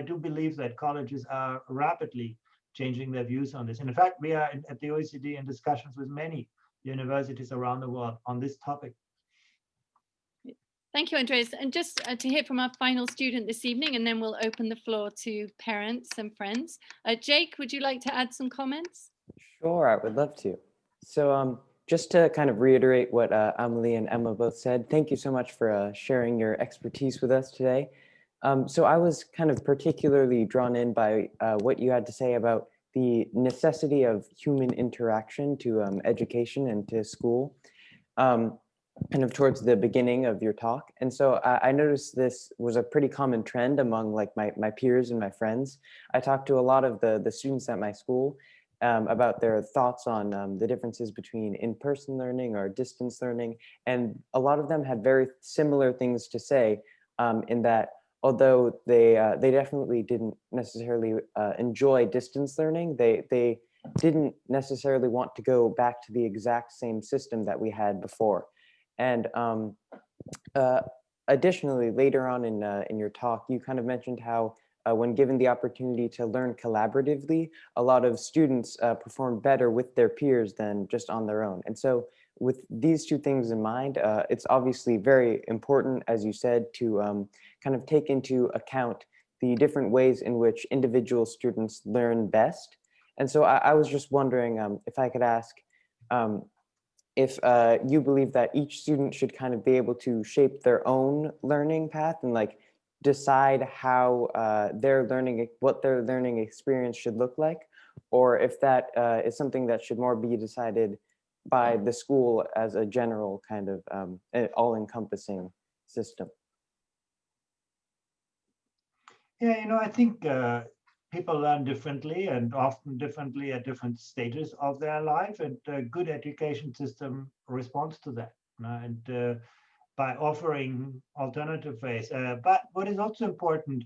do believe that colleges are rapidly changing their views on this. And in fact, we are at the OECD in discussions with many universities around the world on this topic. Thank you, Andreas. And just to hear from our final student this evening, and then we'll open the floor to parents and friends. Jake, would you like to add some comments? Sure, I would love to. So just to kind of reiterate what Amelie and Emma both said, thank you so much for sharing your expertise with us today. So I was kind of particularly drawn in by what you had to say about the necessity of human interaction to education and to school. Kind of towards the beginning of your talk. And so I noticed this was a pretty common trend among like my peers and my friends. I talked to a lot of the students at my school about their thoughts on the differences between in-person learning or distance learning. And a lot of them had very similar things to say in that although they definitely didn't necessarily enjoy distance learning, they didn't necessarily want to go back to the exact same system that we had before. And additionally, later on in your talk, you kind of mentioned how when given the opportunity to learn collaboratively, a lot of students perform better with their peers than just on their own. And so with these two things in mind, it's obviously very important, as you said, to kind of take into account the different ways in which individual students learn best. And so I was just wondering if I could ask, if you believe that each student should kind of be able to shape their own learning path and like decide how what their learning experience should look like, or if that is something that should more be decided by the school as a general kind of all-encompassing system. Yeah, I think people learn differently and often differently at different stages of their life, and a good education system responds to that. And by offering alternative ways. But what is also important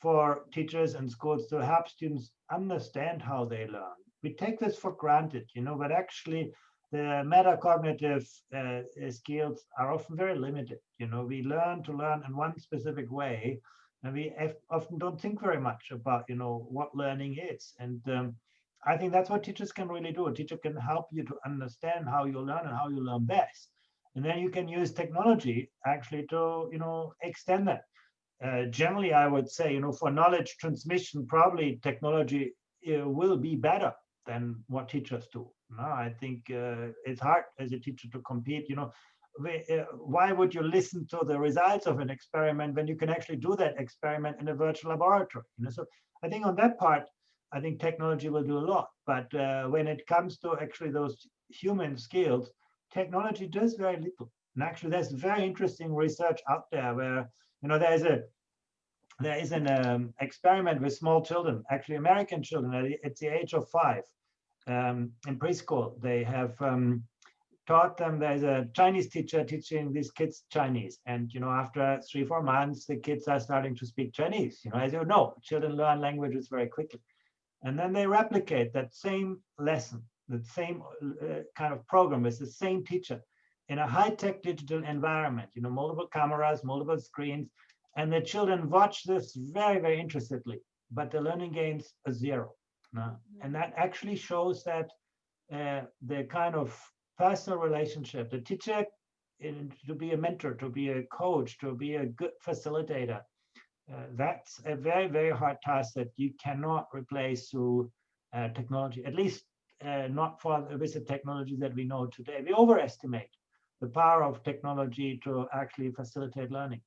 for teachers and schools to help students understand how they learn. We take this for granted, but actually the metacognitive skills are often very limited. We learn to learn in one specific way, and we often don't think very much about, what learning is. And I think that's what teachers can really do. A teacher can help you to understand how you learn and how you learn best. And then you can use technology actually to, extend that. Generally, I would say, for knowledge transmission, probably technology will be better than what teachers do. No, I think it's hard as a teacher to compete. Why would you listen to the results of an experiment when you can actually do that experiment in a virtual laboratory? So I think on that part, I think technology will do a lot. But when it comes to actually those human skills, technology does very little. And actually, there's very interesting research out there where there is an experiment with small children, actually American children at the age of 5 in preschool. They have taught them, there's a Chinese teacher teaching these kids Chinese. And, after 3-4 months, the kids are starting to speak Chinese. As you know, children learn languages very quickly. And then they replicate that same lesson, the same kind of program with the same teacher in a high-tech digital environment, multiple cameras, multiple screens, and the children watch this very, very interestedly, but the learning gains are 0. And that actually shows that the kind of personal relationship, the teacher to be a mentor, to be a coach, to be a good facilitator, that's a very, very hard task that you cannot replace through technology, at least not with the technology that we know today. We overestimate the power of technology to actually facilitate learning.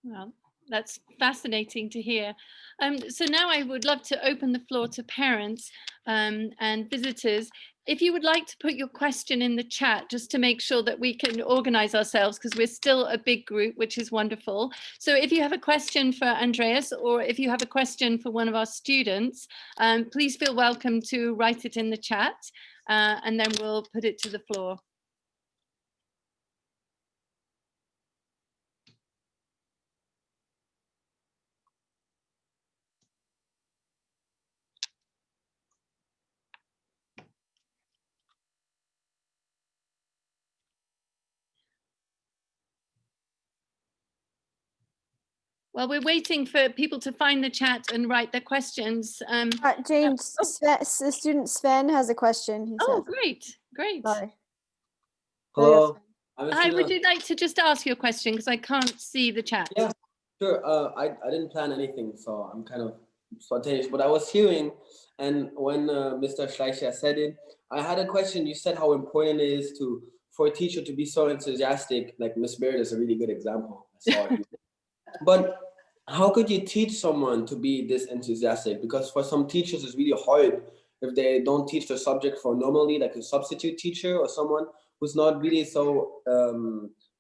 Well, that's fascinating to hear. So now I would love to open the floor to parents and visitors. If you would like to put your question in the chat, just to make sure that we can organize ourselves, because we're still a big group, which is wonderful. So if you have a question for Andreas, or if you have a question for one of our students, please feel welcome to write it in the chat, and then we'll put it to the floor. Well, we're waiting for people to find the chat and write their questions. James, the student Sven has a question. He Oh, says. great, great. Sorry. Hello. Hi, would you like to just ask your question, because I can't see the chat? Yeah, sure. I didn't plan anything, so I'm kind of spontaneous. But I was hearing, and when Mr. Schleicher said it, I had a question. You said how important it is for a teacher to be so enthusiastic. Like Miss Baird is a really good example. I saw it. But how could you teach someone to be this enthusiastic? Because for some teachers, it's really hard if they don't teach the subject for normally, like a substitute teacher or someone who's not really so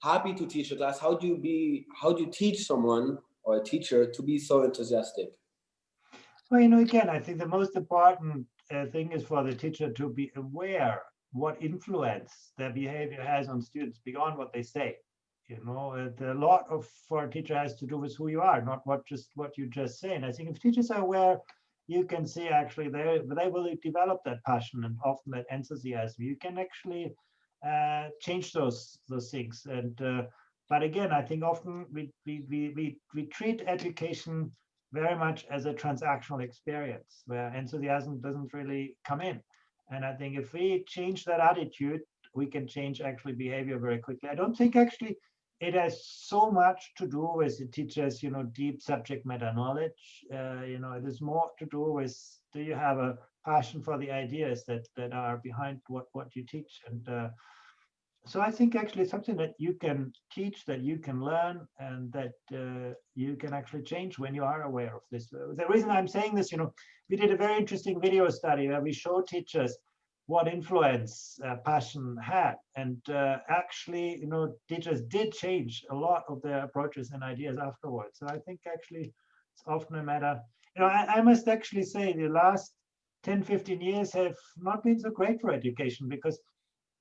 happy to teach a class. How do you teach someone or a teacher to be so enthusiastic? Well, again, I think the most important thing is for the teacher to be aware what influence their behavior has on students beyond what they say. A lot for a teacher has to do with who you are, not what you just say. And I think if teachers are aware, you can see actually they will develop that passion and often that enthusiasm. You can actually change those things. And but again, I think often we treat education very much as a transactional experience where enthusiasm doesn't really come in. And I think if we change that attitude, we can change actually behavior very quickly. I don't think actually it has so much to do with the teacher's, deep subject matter knowledge. It is more to do with, do you have a passion for the ideas that are behind what you teach? And so I think actually something that you can teach, that you can learn, and that you can actually change when you are aware of this. The reason I'm saying this, we did a very interesting video study where we showed teachers what influence passion had. And actually, teachers did change a lot of their approaches and ideas afterwards. So I think actually it's often a matter, I must actually say the last 10, 15 years have not been so great for education, because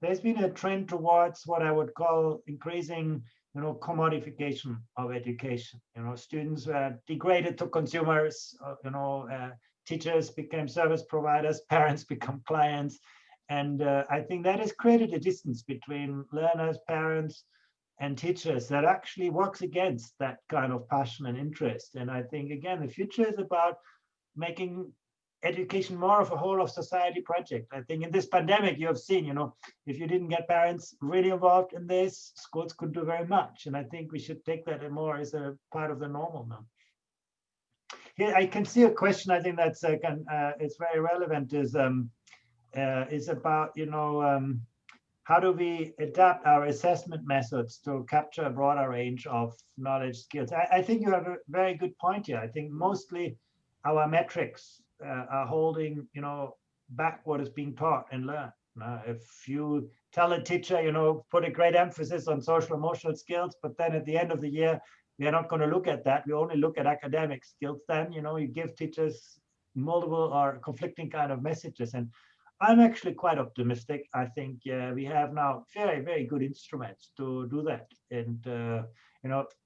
there's been a trend towards what I would call increasing, commodification of education. Students were degraded to consumers, teachers became service providers, parents become clients. And I think that has created a distance between learners, parents, and teachers that actually works against that kind of passion and interest. And I think, again, the future is about making education more of a whole of society project. I think in this pandemic, you have seen, if you didn't get parents really involved in this, schools could do very much. And I think we should take that more as a part of the normal now. Here, I can see a question, I think that's it's very relevant, is about, how do we adapt our assessment methods to capture a broader range of knowledge skills? I think you have a very good point here. I think mostly our metrics are holding, back what is being taught and learned. If you tell a teacher, put a great emphasis on social emotional skills, but then at the end of the year, we are not going to look at that. We only look at academic skills. Then, you give teachers multiple or conflicting kind of messages. And I'm actually quite optimistic. I think we have now very, very good instruments to do that. And,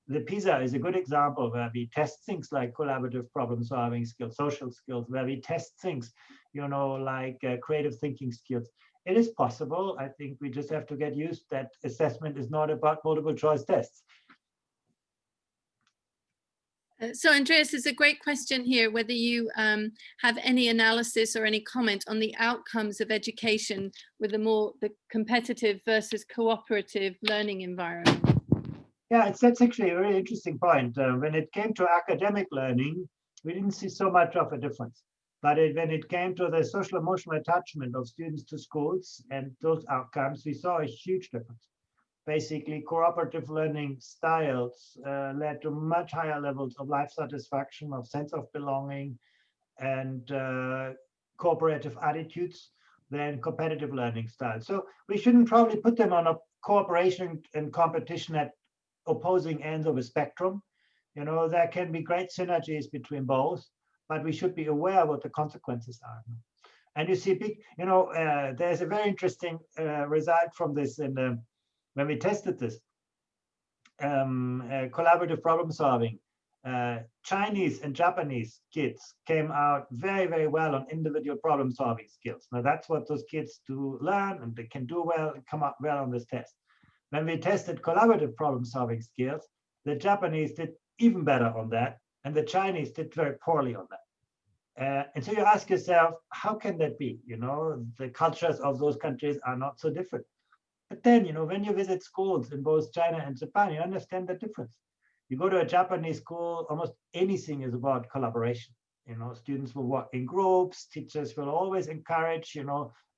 the PISA is a good example where we test things like collaborative problem solving skills, social skills, where we test things, like creative thinking skills. It is possible. I think we just have to get used that assessment is not about multiple choice tests. So Andreas, there's a great question here, whether you have any analysis or any comment on the outcomes of education with the competitive versus cooperative learning environment. Yeah, that's actually a very interesting point. When it came to academic learning, we didn't see so much of a difference. But when it came to the social emotional attachment of students to schools and those outcomes, we saw a huge difference. Basically, cooperative learning styles led to much higher levels of life satisfaction, of sense of belonging, and cooperative attitudes than competitive learning styles. So we shouldn't probably put them on a cooperation and competition at opposing ends of a spectrum. There can be great synergies between both, but we should be aware what the consequences are. And you see, there's a very interesting result from this when we tested this collaborative problem solving. Chinese and Japanese kids came out very, very well on individual problem solving skills. Now that's what those kids do learn, and they can do well and come out well on this test. When we tested collaborative problem solving skills, the Japanese did even better on that, and the Chinese did very poorly on that. And so you ask yourself, how can that be? The cultures of those countries are not so different. But then, when you visit schools in both China and Japan, you understand the difference. You go to a Japanese school, almost anything is about collaboration. Students will work in groups, teachers will always encourage,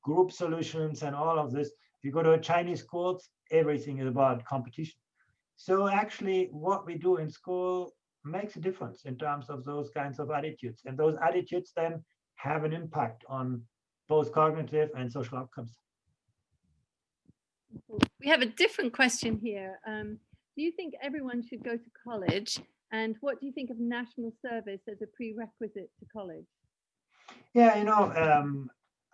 group solutions and all of this. If you go to a Chinese school, everything is about competition. So actually what we do in school makes a difference in terms of those kinds of attitudes. And those attitudes then have an impact on both cognitive and social outcomes. We have a different question here. Do you think everyone should go to college? And what do you think of national service as a prerequisite to college? Yeah,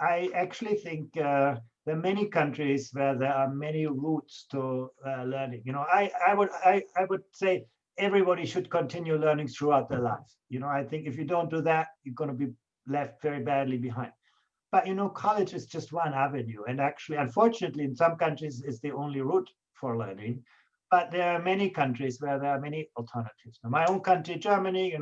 I actually think there are many countries where there are many routes to learning. I would say everybody should continue learning throughout their life. I think if you don't do that, you're going to be left very badly behind. But college is just one avenue, and actually, unfortunately, in some countries, it's the only route for learning. But there are many countries where there are many alternatives. Now, my own country, Germany,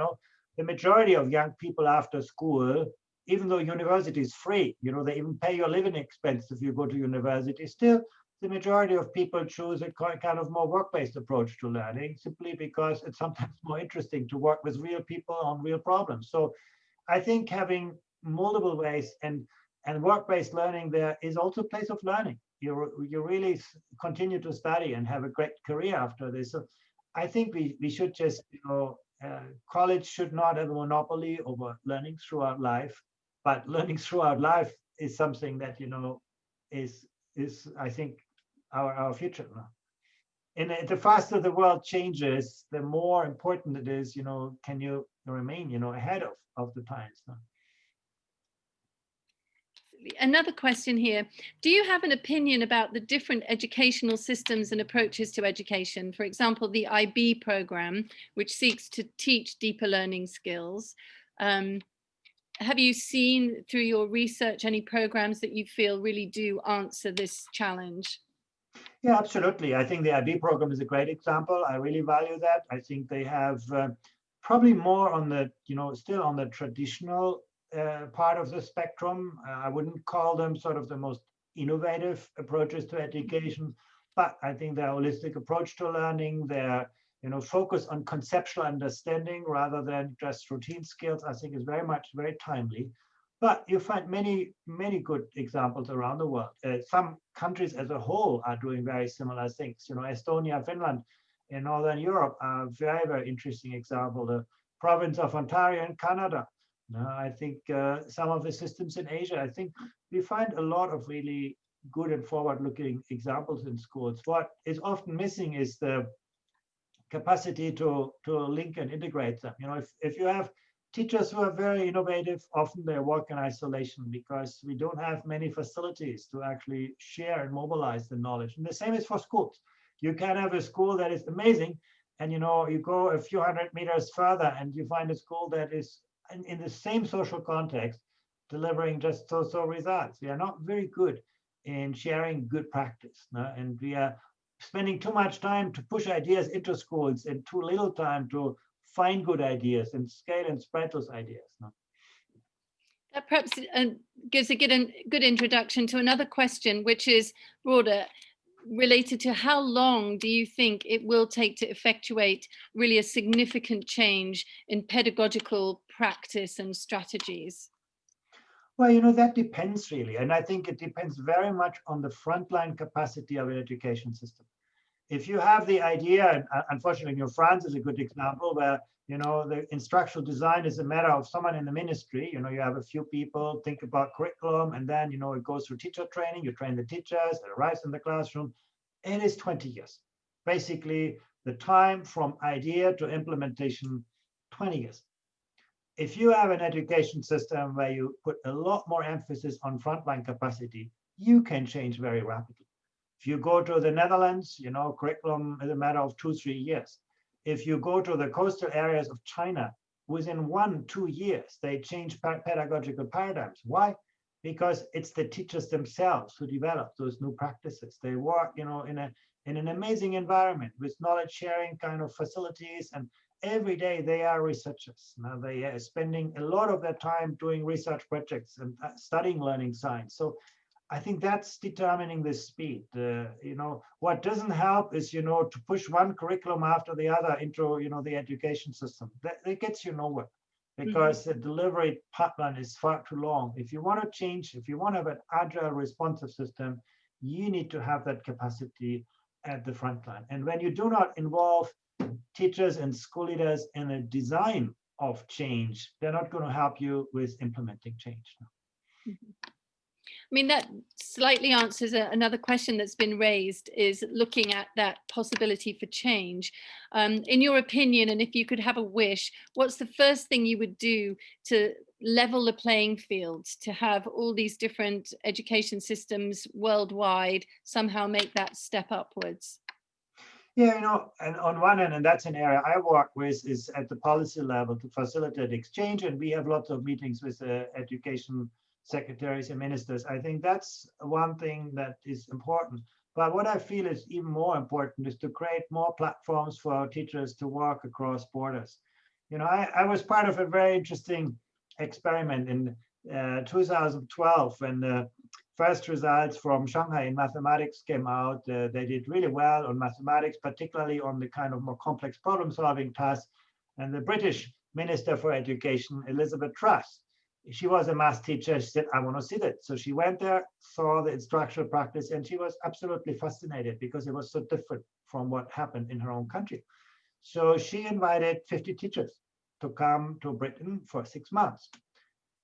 the majority of young people after school, even though university is free, they even pay your living expense if you go to university, still the majority of people choose a kind of more work-based approach to learning, simply because it's sometimes more interesting to work with real people on real problems. So I think having multiple ways and work-based learning there is also a place of learning. You really continue to study and have a great career after this. So I think we should just, college should not have a monopoly over learning throughout life, but learning throughout life is something that, is I think our future. And the faster the world changes, the more important it is, can you remain, ahead of the times. Absolutely. Another question here. Do you have an opinion about the different educational systems and approaches to education? For example, the IB program, which seeks to teach deeper learning skills. Have you seen through your research any programs that you feel really do answer this challenge? Yeah, absolutely. I think the IB program is a great example. I really value that. I think they have probably more on the, still on the traditional part of the spectrum. I wouldn't call them sort of the most innovative approaches to education, but I think their holistic approach to learning, their focus on conceptual understanding rather than just routine skills, I think is very timely. But you find many, many good examples around the world. Some countries as a whole are doing very similar things. Estonia, Finland in Northern Europe are very, very interesting example. The province of Ontario in Canada. I think some of the systems in Asia, I think we find a lot of really good and forward-looking examples in schools. What is often missing is the capacity to link and integrate them. If you have teachers who are very innovative, often they work in isolation because we don't have many facilities to actually share and mobilize the knowledge. And the same is for schools. You can have a school that is amazing, and you go a few hundred meters further and you find a school that is in the same social context, delivering just so results. We are not very good in sharing good practice, and we are spending too much time to push ideas into schools and too little time to find good ideas and scale and spread those ideas. That perhaps gives a good introduction to another question, which is broader, related to how long do you think it will take to effectuate really a significant change in pedagogical practice and strategies? Well, that depends really. And I think it depends very much on the frontline capacity of an education system. If you have the idea, and unfortunately, France is a good example where, the instructional design is a matter of someone in the ministry. You have a few people think about curriculum, and then, it goes through teacher training. You train the teachers, it arrives in the classroom. It is 20 years. Basically, the time from idea to implementation, 20 years. If you have an education system where you put a lot more emphasis on frontline capacity, you can change very rapidly. If you go to the Netherlands, curriculum is a matter of 2-3 years. If you go to the coastal areas of China, within 1-2 years, they change pedagogical paradigms. Why? Because it's the teachers themselves who develop those new practices. They work, in an amazing environment with knowledge sharing kind of facilities, and every day they are researchers. Now they are spending a lot of their time doing research projects and studying learning science. So I think that's determining the speed. What doesn't help is, to push one curriculum after the other into, the education system. That gets you nowhere because the delivery pipeline is far too long. If you want to change, if you want to have an agile, responsive system, you need to have that capacity at the front line. And when you do not involve teachers and school leaders in a design of change, they're not going to help you with implementing change. I mean, that slightly answers another question that's been raised, is looking at that possibility for change. In your opinion, and if you could have a wish, what's the first thing you would do to level the playing field, to have all these different education systems worldwide somehow make that step upwards? Yeah, and on one hand, and that's an area I work with, is at the policy level to facilitate exchange. And we have lots of meetings with education secretaries and ministers. I think that's one thing that is important. But what I feel is even more important is to create more platforms for our teachers to work across borders. I was part of a very interesting experiment in 2012 when the first results from Shanghai in mathematics came out. They did really well on mathematics, particularly on the kind of more complex problem-solving tasks. And the British Minister for Education, Elizabeth Truss, she was a math teacher. She said, I want to see that. So she went there, saw the instructional practice, and she was absolutely fascinated because it was so different from what happened in her own country. So she invited 50 teachers to come to Britain for 6 months.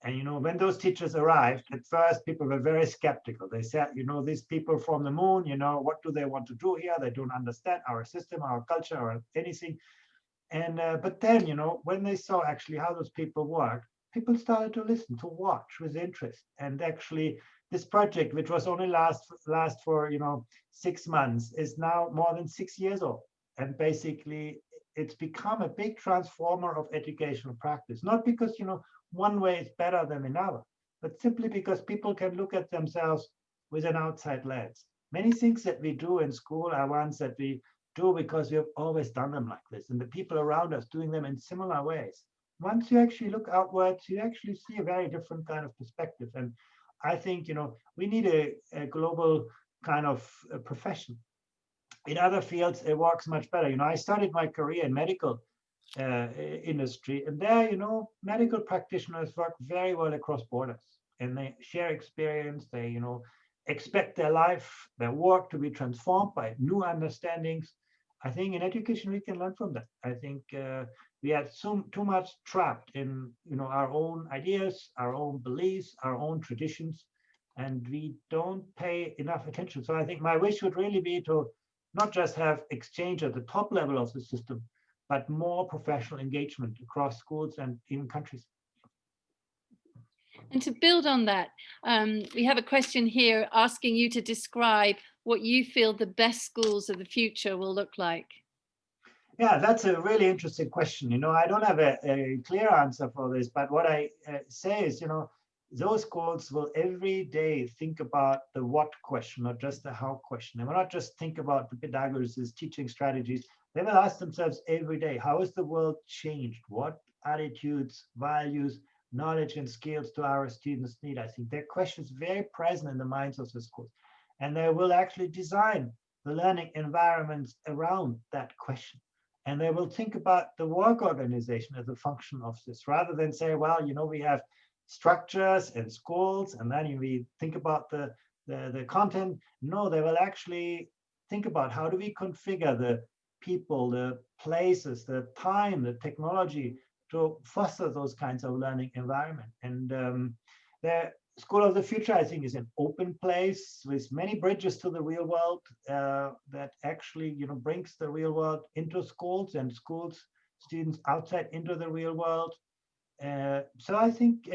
And when those teachers arrived, at first people were very skeptical. They said, these people from the moon, what do they want to do here? They don't understand our system, our culture, or anything. And but then, when they saw actually how those people work, people started to listen, to watch with interest. And actually, this project, which was only last for 6 months, is now more than 6 years old. And basically, it's become a big transformer of educational practice. Not because one way is better than another, but simply because people can look at themselves with an outside lens. Many things that we do in school are ones that we do because we have always done them like this, and the people around us doing them in similar ways. Once you actually look outwards, you actually see a very different kind of perspective. And I think we need a global kind of profession. In other fields, it works much better. I started my career in medical industry, and there, medical practitioners work very well across borders, and they share experience. They, expect their life, their work to be transformed by new understandings. I think in education we can learn from that. I think we are too much trapped in our own ideas, our own beliefs, our own traditions, and we don't pay enough attention. So I think my wish would really be to not just have exchange at the top level of the system, but more professional engagement across schools and even countries. And to build on that, we have a question here asking you to describe what you feel the best schools of the future will look like. Yeah, that's a really interesting question. I don't have a clear answer for this, but what I say is, those schools will every day think about the what question, not just the how question. They will not just think about the pedagogies, teaching strategies. They will ask themselves every day, how has the world changed? What attitudes, values, knowledge, and skills do our students need? I think their question is very present in the minds of the schools. And they will actually design the learning environments around that question. And they will think about the work organization as a function of this, rather than say, well, we have structures and schools, and then we think about the content. No, they will actually think about how do we configure the people, the places, the time, the technology to foster those kinds of learning environment. And the School of the Future, I think, is an open place with many bridges to the real world that actually, brings the real world into schools and schools students outside into the real world. So I think,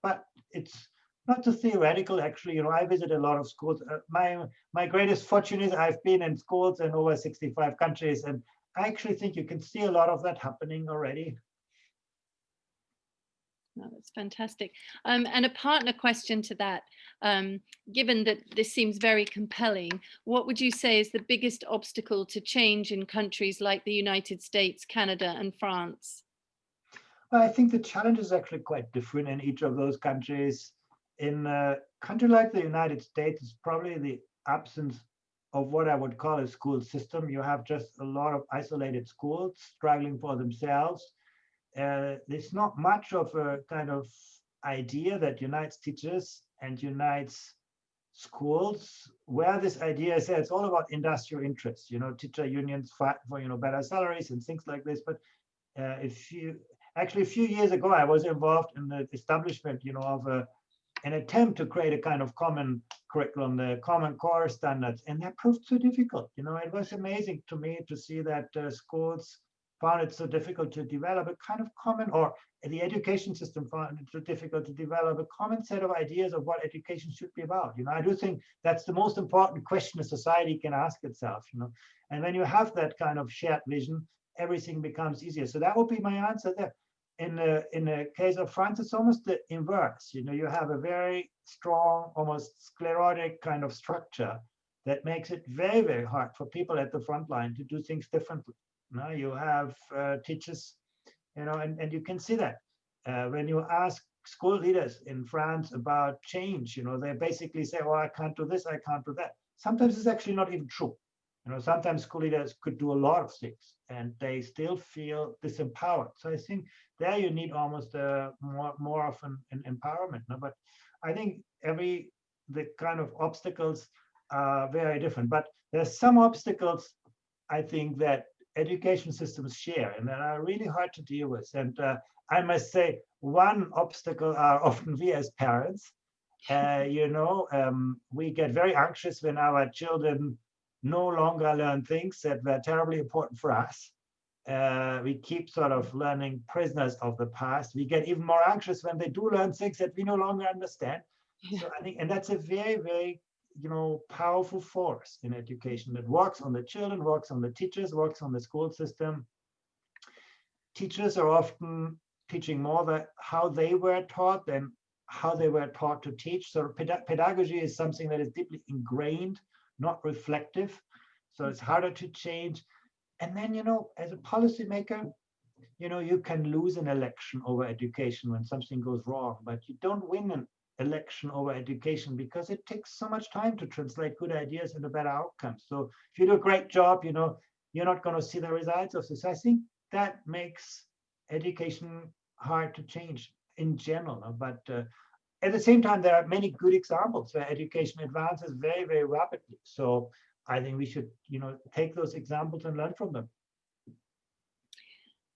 but it's not so theoretical. Actually, I visit a lot of schools. My greatest fortune is I've been in schools in over 65 countries, and I actually think you can see a lot of that happening already. Oh, that's fantastic. And a partner question to that, given that this seems very compelling, what would you say is the biggest obstacle to change in countries like the United States, Canada, and France? Well, I think the challenge is actually quite different in each of those countries. In a country like the United States, it's probably the absence of what I would call a school system. You have just a lot of isolated schools struggling for themselves. There's not much of a kind of idea that unites teachers and unites schools, where this idea is it's all about industrial interests. Teacher unions fight for better salaries and things like this. But a few years ago, I was involved in the establishment, of an attempt to create a kind of common curriculum, the Common Core standards, and that proved so difficult. It was amazing to me to see that schools found it so difficult to develop a kind of common, or the education system found it so difficult to develop a common set of ideas of what education should be about. I do think that's the most important question a society can ask itself. And when you have that kind of shared vision, everything becomes easier. So that would be my answer there. In the case of France, it's almost the inverse. You have a very strong, almost sclerotic kind of structure that makes it very, very hard for people at the front line to do things differently. Now you have teachers, and you can see that when you ask school leaders in France about change, they basically say, "Oh, I can't do this, I can't do that." Sometimes it's actually not even true. Sometimes school leaders could do a lot of things, and they still feel disempowered. So I think there you need almost more of an empowerment. But I think the kind of obstacles are very different. But there's some obstacles I think that education systems share and that are really hard to deal with. And I must say, one obstacle are often we as parents. We get very anxious when our children no longer learn things that were terribly important for us. We keep sort of learning prisoners of the past. We get even more anxious when they do learn things that we no longer understand. Yeah. So I think, and that's a very, very, powerful force in education that works on the children, works on the teachers, works on the school system. Teachers are often teaching more that how they were taught than how they were taught to teach. So pedagogy is something that is deeply ingrained, not reflective. So it's harder to change. And then, as a policymaker, you can lose an election over education when something goes wrong, but you don't win an election over education because it takes so much time to translate good ideas into better outcomes. So if you do a great job, you're not going to see the results of this. I think that makes education hard to change in general. But at the same time, there are many good examples where education advances very, very rapidly. So I think we should, take those examples and learn from them.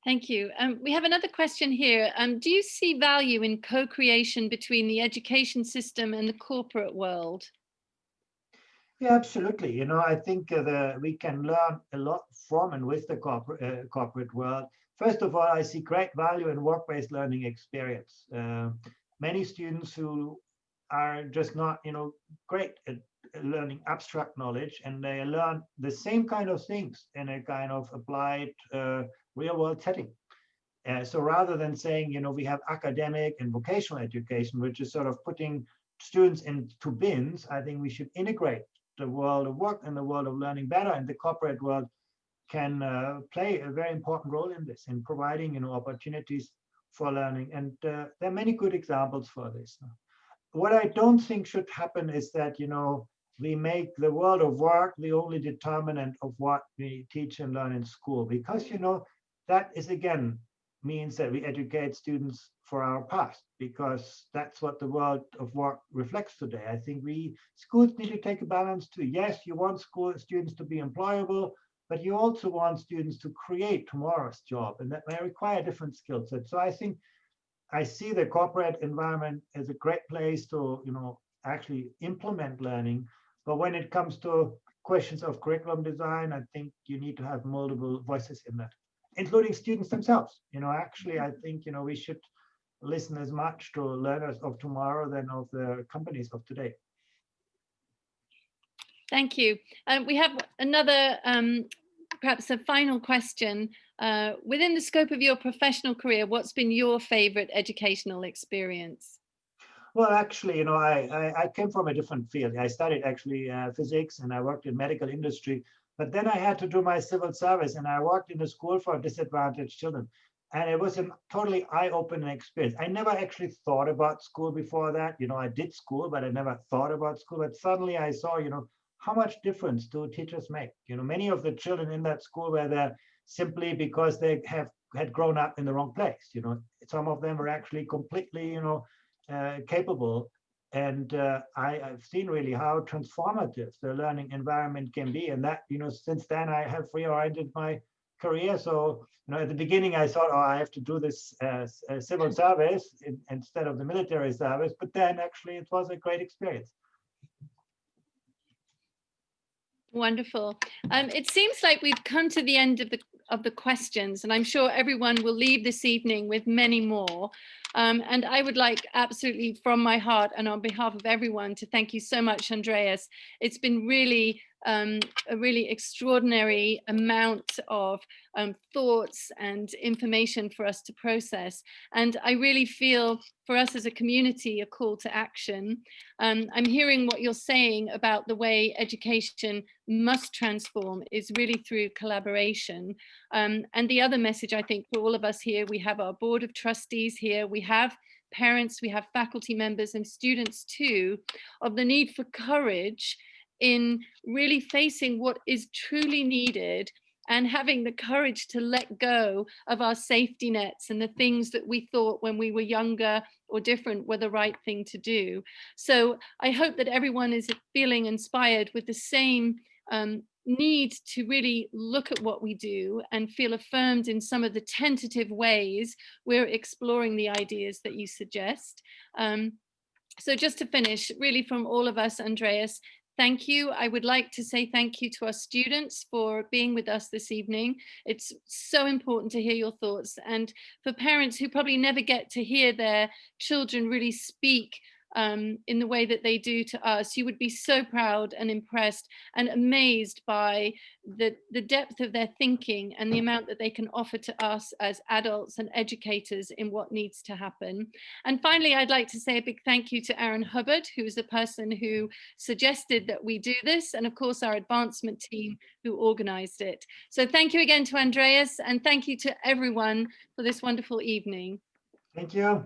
Thank you. We have another question here. Do you see value in co-creation between the education system and the corporate world? Yeah, absolutely. I think we can learn a lot from and with the corporate world. First of all, I see great value in work-based learning experience. Many students who are just not, great at learning abstract knowledge, and they learn the same kind of things in a kind of applied real-world setting. So rather than saying, we have academic and vocational education, which is sort of putting students into bins, I think we should integrate the world of work and the world of learning better, and the corporate world can play a very important role in this, in providing, opportunities for learning. And there are many good examples for this. What I don't think should happen is that, we make the world of work the only determinant of what we teach and learn in school, because, that is, again, means that we educate students for our past, because that's what the world of work reflects today. I think schools need to take a balance too. Yes, you want students to be employable, but you also want students to create tomorrow's job, and that may require different skill sets. So I think I see the corporate environment as a great place to, actually implement learning. But when it comes to questions of curriculum design, I think you need to have multiple voices in that, including students themselves. Actually, I think, we should listen as much to learners of tomorrow than of the companies of today. Thank you. We have another, perhaps a final question. Within the scope of your professional career, what's been your favorite educational experience? Well, actually, I came from a different field. I studied actually physics, and I worked in medical industry. But then I had to do my civil service, and I worked in a school for disadvantaged children. And it was a totally eye-opening experience. I never actually thought about school before that. I did school, but I never thought about school. But suddenly I saw, how much difference do teachers make? Many of the children in that school were there simply because they had grown up in the wrong place. Some of them were actually completely, capable. And I've seen really how transformative the learning environment can be. And that, since then I have reoriented my career. So, at the beginning I thought, oh, I have to do this as a civil service instead of the military service. But then actually it was a great experience. Wonderful. It seems like we've come to the end of the questions, and I'm sure everyone will leave this evening with many more. And I would like, absolutely from my heart and on behalf of everyone, to thank you so much, Andreas. It's been really a really extraordinary amount of thoughts and information for us to process. And I really feel for us as a community, a call to action. I'm hearing what you're saying about the way education must transform is really through collaboration. And the other message, I think, for all of us here, we have our board of trustees here, we have parents, we have faculty members and students too, of the need for courage in really facing what is truly needed and having the courage to let go of our safety nets and the things that we thought when we were younger or different were the right thing to do. So I hope that everyone is feeling inspired with the same need to really look at what we do and feel affirmed in some of the tentative ways we're exploring the ideas that you suggest. So just to finish, really from all of us, Andreas, thank you. I would like to say thank you to our students for being with us this evening. It's so important to hear your thoughts, and for parents who probably never get to hear their children really speak in the way that they do to us, you would be so proud and impressed and amazed by the depth of their thinking and the amount that they can offer to us as adults and educators in what needs to happen. And finally, I'd like to say a big thank you to Aaron Hubbard, who is the person who suggested that we do this, and of course our advancement team who organized it. So thank you again to Andreas, and thank you to everyone for this wonderful evening. Thank you.